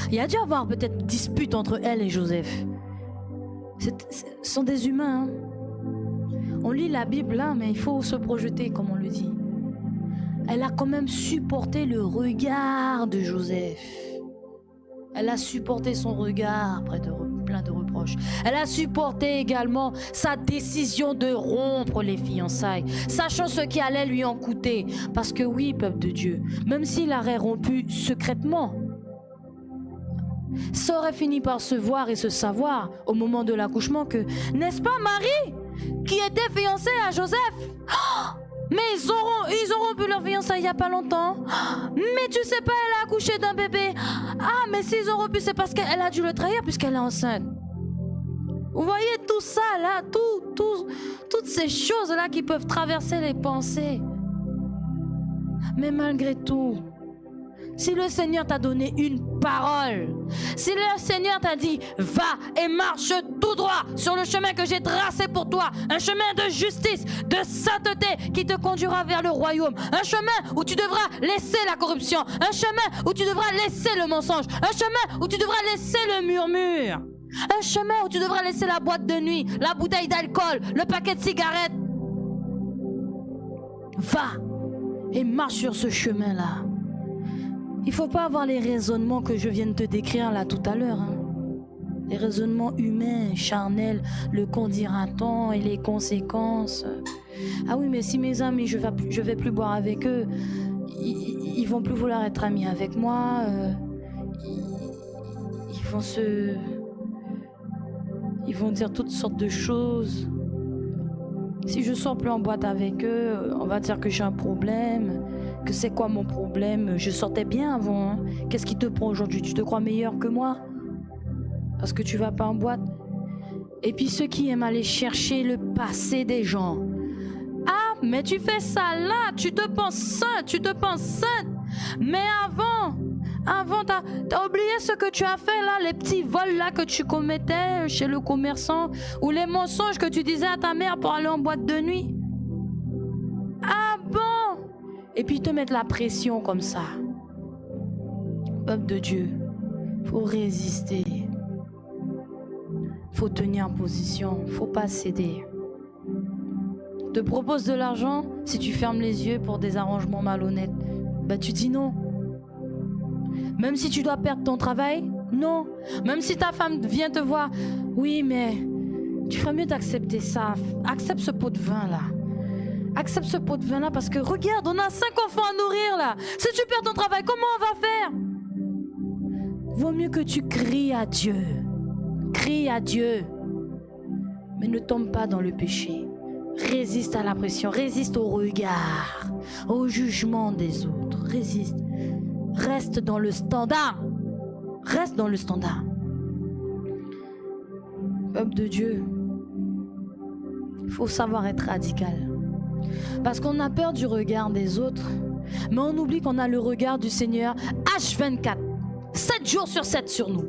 Il y a dû avoir peut-être dispute entre elle et Joseph. Ce sont des humains. Hein. On lit la Bible là, mais il faut se projeter, comme on le dit. Elle a quand même supporté le regard de Joseph. Elle a supporté son regard plein de reproches. Elle a supporté également sa décision de rompre les fiançailles, sachant ce qui allait lui en coûter. Parce que oui, peuple de Dieu, même s'il aurait rompu secrètement, ça aurait fini par se voir et se savoir au moment de l'accouchement que, n'est-ce pas Marie qui était fiancée à Joseph? Mais ils auront rompu leur fiançailles il n'y a pas longtemps. Mais tu sais pas, elle a accouché d'un bébé. Ah, mais s'ils ont rompu, c'est parce qu'elle a dû le trahir puisqu'elle est enceinte. Vous voyez tout ça là, toutes ces choses là qui peuvent traverser les pensées. Mais malgré tout, si le Seigneur t'a donné une parole, si le Seigneur t'a dit « Va et marche tout droit sur le chemin que j'ai tracé pour toi, un chemin de justice, de sainteté qui te conduira vers le royaume, un chemin où tu devras laisser la corruption, un chemin où tu devras laisser le mensonge, un chemin où tu devras laisser le murmure, un chemin où tu devras laisser la boîte de nuit, la bouteille d'alcool, le paquet de cigarettes. Va et marche sur ce chemin-là. » Il ne faut pas avoir les raisonnements que je viens de te décrire là tout à l'heure. Hein. Les raisonnements humains, charnels, le qu'en dira-t-on et les conséquences. Ah oui, mais si mes amis, je vais plus boire avec eux, ils vont plus vouloir être amis avec moi. Ils vont dire toutes sortes de choses. Si je sors plus en boîte avec eux, on va dire que j'ai un problème. Que c'est quoi mon problème? Je sortais bien avant. Hein. Qu'est-ce qui te prend aujourd'hui? Tu te crois meilleur que moi? Parce que tu vas pas en boîte? Et puis ceux qui aiment aller chercher le passé des gens. Ah, mais tu fais ça là, tu te penses sainte. Mais avant, t'as oublié ce que tu as fait là, les petits vols là que tu commettais chez le commerçant, ou les mensonges que tu disais à ta mère pour aller en boîte de nuit. Ah bon? Et puis te mettre la pression comme ça. Peuple de Dieu, faut résister. Faut tenir position, faut pas céder. Te propose de l'argent, si tu fermes les yeux pour des arrangements malhonnêtes, bah tu dis non. Même si tu dois perdre ton travail, non. Même si ta femme vient te voir, oui mais tu ferais mieux d'accepter ça. Accepte ce pot de vin là. Accepte ce pot de vin là parce que regarde, on a 5 enfants à nourrir là. Si tu perds ton travail, comment on va faire? Vaut mieux que tu cries à Dieu. Crie à Dieu. Mais ne tombe pas dans le péché. Résiste à la pression, résiste au regard, au jugement des autres. Résiste. Reste dans le standard. Reste dans le standard. Peuple de Dieu, il faut savoir être radical. Parce qu'on a peur du regard des autres, mais on oublie qu'on a le regard du Seigneur H24, 7 jours sur 7 sur nous.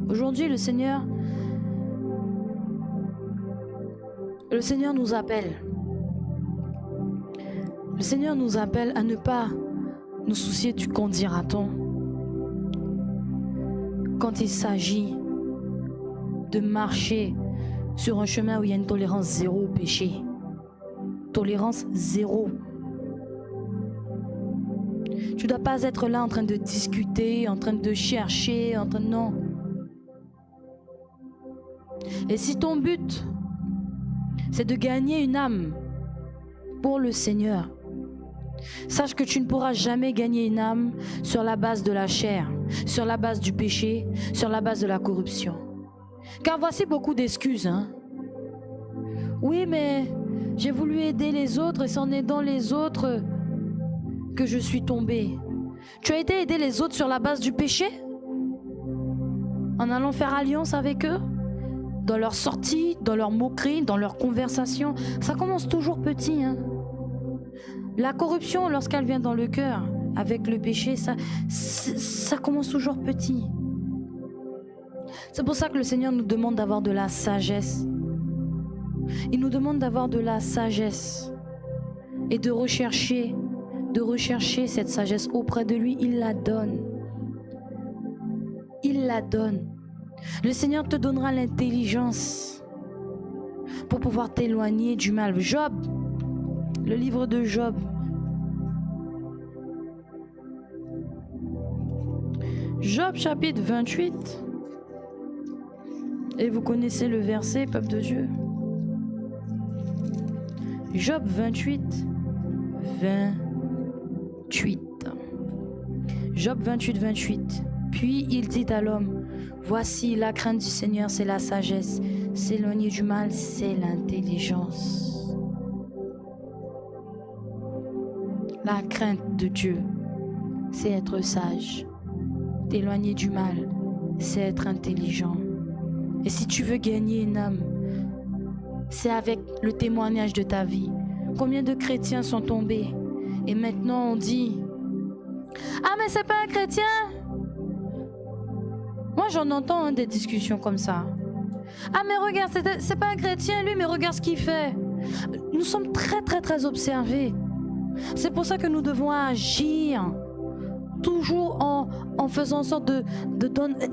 Aujourd'hui, le Seigneur nous appelle. Le Seigneur nous appelle à ne pas nous soucier du qu'en dira-t-on quand il s'agit de marcher sur un chemin où il y a une tolérance zéro au péché. Tolérance zéro. Tu ne dois pas être là en train de discuter, en train de chercher, non. Et si ton but, c'est de gagner une âme pour le Seigneur, sache que tu ne pourras jamais gagner une âme sur la base de la chair, sur la base du péché, sur la base de la corruption. Car voici beaucoup d'excuses. Oui, mais j'ai voulu aider les autres et c'est en aidant les autres que je suis tombée. Tu as été aider les autres sur la base du péché? En allant faire alliance avec eux? Dans leurs sorties, dans leurs moqueries, dans leurs conversations? Ça commence toujours petit. La corruption, lorsqu'elle vient dans le cœur, avec le péché, ça commence toujours petit. C'est pour ça que le Seigneur nous demande d'avoir de la sagesse. Il nous demande d'avoir de la sagesse et de rechercher cette sagesse auprès de lui. Il la donne. Il la donne. Le Seigneur te donnera l'intelligence pour pouvoir t'éloigner du mal. Job, le livre de Job. Job chapitre 28. Et vous connaissez le verset, peuple de Dieu. Job 28. Job 28. Puis il dit à l'homme, voici la crainte du Seigneur, c'est la sagesse. S'éloigner du mal, c'est l'intelligence. La crainte de Dieu, c'est être sage. T'éloigner du mal, c'est être intelligent. Et si tu veux gagner une âme, c'est avec le témoignage de ta vie. Combien de chrétiens sont tombés? Et maintenant on dit, ah mais c'est pas un chrétien. Moi j'en entends des discussions comme ça. Ah mais regarde, c'est pas un chrétien lui, mais regarde ce qu'il fait. Nous sommes très observés. C'est pour ça que nous devons agir toujours en faisant en sorte de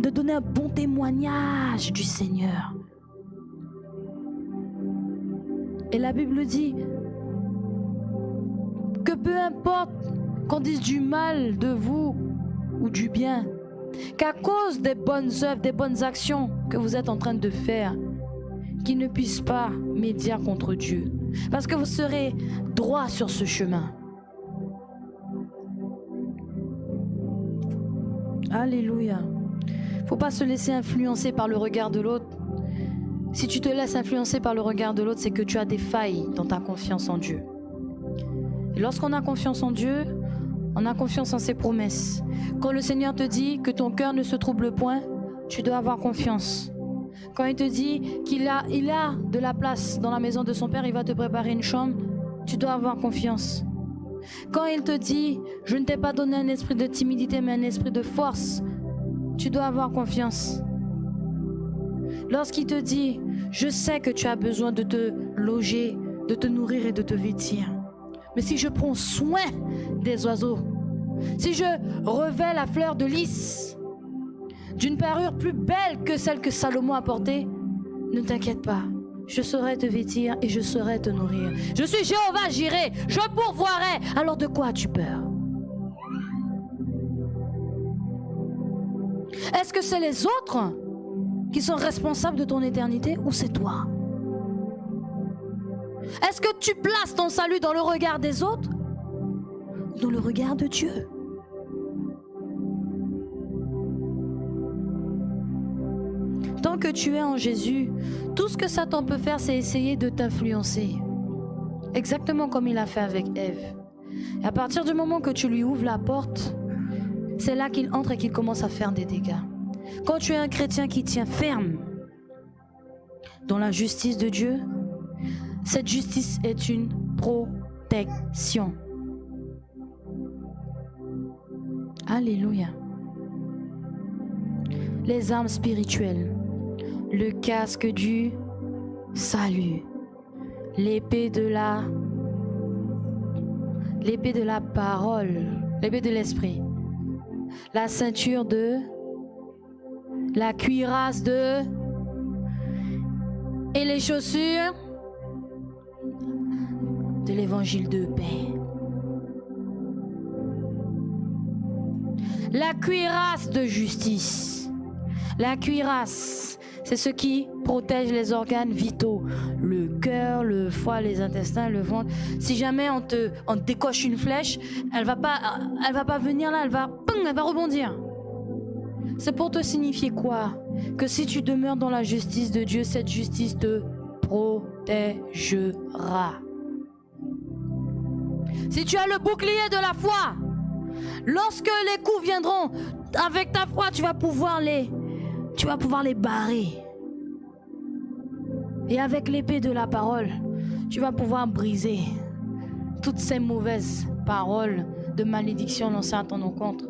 donner un bon témoignage du Seigneur. Et la Bible dit que peu importe qu'on dise du mal de vous ou du bien, qu'à cause des bonnes œuvres, des bonnes actions que vous êtes en train de faire, qu'ils ne puissent pas médire contre Dieu. Parce que vous serez droit sur ce chemin. Alléluia. Faut pas se laisser influencer par le regard de l'autre. Si tu te laisses influencer par le regard de l'autre, c'est que tu as des failles dans ta confiance en Dieu. Et lorsqu'on a confiance en Dieu, on a confiance en ses promesses. Quand le Seigneur te dit que ton cœur ne se trouble point, tu dois avoir confiance. Quand il te dit qu'il a de la place dans la maison de son Père, il va te préparer une chambre, tu dois avoir confiance. Quand il te dit, je ne t'ai pas donné un esprit de timidité, mais un esprit de force, tu dois avoir confiance. Lorsqu'il te dit, je sais que tu as besoin de te loger, de te nourrir et de te vêtir. Mais si je prends soin des oiseaux, si je revais la fleur de lys d'une parure plus belle que celle que Salomon a portée, ne t'inquiète pas, je saurai te vêtir et je saurai te nourrir. Je suis Jéhovah Jireh, je pourvoirai. Alors de quoi as-tu peur? Est-ce que c'est les autres qui sont responsables de ton éternité ou c'est toi? Est-ce que tu places ton salut dans le regard des autres ou dans le regard de Dieu? Tant que tu es en Jésus, tout ce que Satan peut faire, c'est essayer de t'influencer. Exactement comme il a fait avec Ève. Et à partir du moment que tu lui ouvres la porte, c'est là qu'il entre et qu'il commence à faire des dégâts. Quand tu es un chrétien qui tient ferme dans la justice de Dieu, cette justice est une protection. Alléluia. Les armes spirituelles, le casque du salut, l'épée de la parole, l'épée de l'esprit, la ceinture de la cuirasse de et les chaussures de l'évangile de paix. La cuirasse de justice. La cuirasse, c'est ce qui protège les organes vitaux. Le cœur, le foie, les intestins, le ventre. Si jamais on te décoche une flèche, elle va pas venir là, elle va rebondir. C'est pour te signifier quoi? Que si tu demeures dans la justice de Dieu, cette justice te protégera. Si tu as le bouclier de la foi, lorsque les coups viendront, avec ta foi, tu vas pouvoir les barrer. Et avec l'épée de la parole, tu vas pouvoir briser toutes ces mauvaises paroles de malédiction lancées à ton encontre.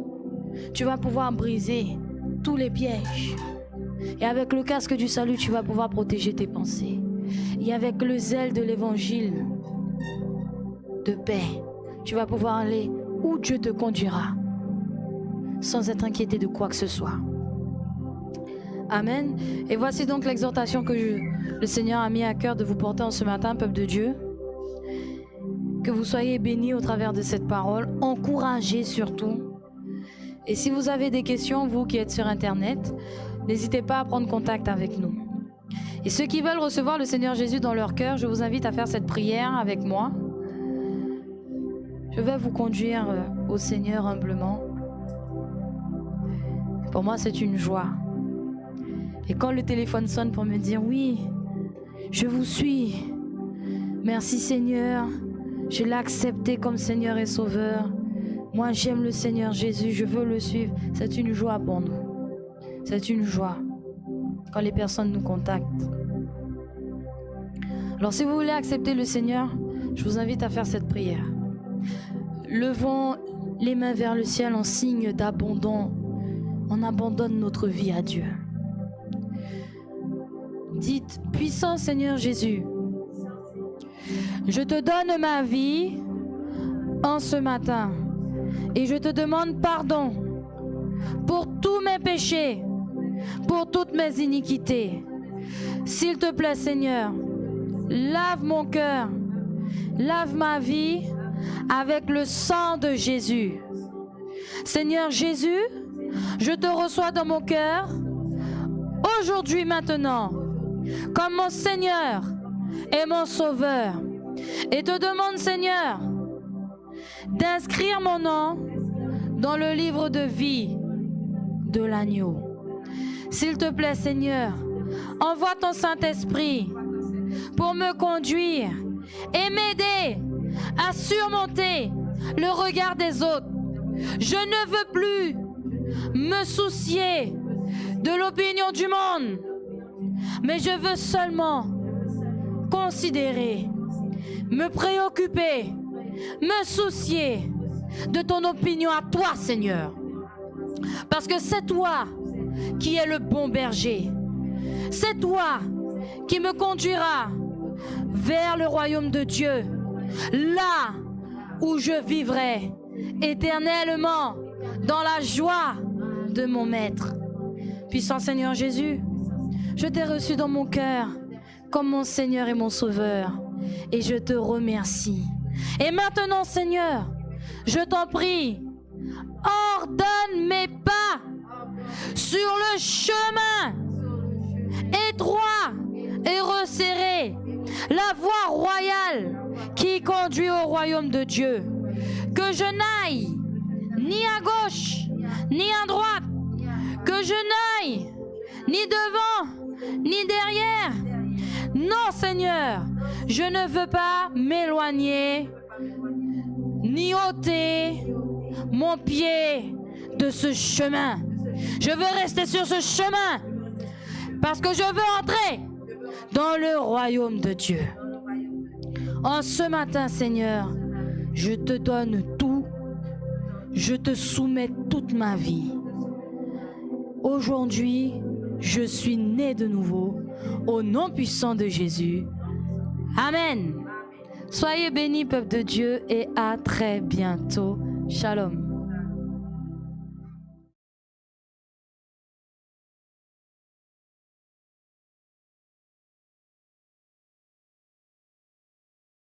Tu vas pouvoir briser tous les pièges. Et avec le casque du salut, tu vas pouvoir protéger tes pensées. Et avec le zèle de l'évangile de paix, tu vas pouvoir aller où Dieu te conduira, sans être inquiété de quoi que ce soit. Amen. Et voici donc l'exhortation que le Seigneur a mis à cœur de vous porter en ce matin, peuple de Dieu. Que vous soyez bénis au travers de cette parole, encouragés surtout. Et si vous avez des questions, vous qui êtes sur Internet, n'hésitez pas à prendre contact avec nous. Et ceux qui veulent recevoir le Seigneur Jésus dans leur cœur, je vous invite à faire cette prière avec moi. Je vais vous conduire au Seigneur humblement. Pour moi, c'est une joie. Et quand le téléphone sonne pour me dire « Oui, je vous suis. Merci Seigneur. Je l'ai accepté comme Seigneur et Sauveur. Moi, j'aime le Seigneur Jésus. Je veux le suivre. » C'est une joie pour nous. C'est une joie quand les personnes nous contactent. Alors, si vous voulez accepter le Seigneur, je vous invite à faire cette prière. Levons les mains vers le ciel en signe d'abandon. On abandonne notre vie à Dieu. Dites, puissant Seigneur Jésus, je te donne ma vie en ce matin et je te demande pardon pour tous mes péchés, pour toutes mes iniquités. S'il te plaît Seigneur, lave mon cœur, lave ma vie avec le sang de Jésus. Seigneur Jésus, je te reçois dans mon cœur aujourd'hui, maintenant, comme mon Seigneur et mon Sauveur. Et te demande, Seigneur, d'inscrire mon nom dans le livre de vie de l'agneau. S'il te plaît, Seigneur, envoie ton Saint-Esprit pour me conduire et m'aider à surmonter le regard des autres. Je ne veux plus me soucier de l'opinion du monde, mais je veux seulement considérer, me préoccuper, me soucier de ton opinion à toi, Seigneur. Parce que c'est toi qui es le bon berger. C'est toi qui me conduira vers le royaume de Dieu, là où je vivrai éternellement dans la joie de mon Maître. Puissant Seigneur Jésus, je t'ai reçu dans mon cœur comme mon Seigneur et mon Sauveur, et je te remercie. Et maintenant, Seigneur, je t'en prie, ordonne mes pas sur le chemin étroit et resserré, la voie royale qui conduit au royaume de Dieu. Que je n'aille ni à gauche, ni à droite, que je n'aille ni devant, ni derrière. Non, Seigneur, je ne veux pas m'éloigner, ni ôter mon pied de ce chemin. Je veux rester sur ce chemin, parce que je veux entrer dans le royaume de Dieu. En ce matin, Seigneur, je te donne tout, je te soumets toute ma vie. Aujourd'hui, je suis né de nouveau, au nom puissant de Jésus. Amen. Soyez bénis, peuple de Dieu, et à très bientôt. Shalom.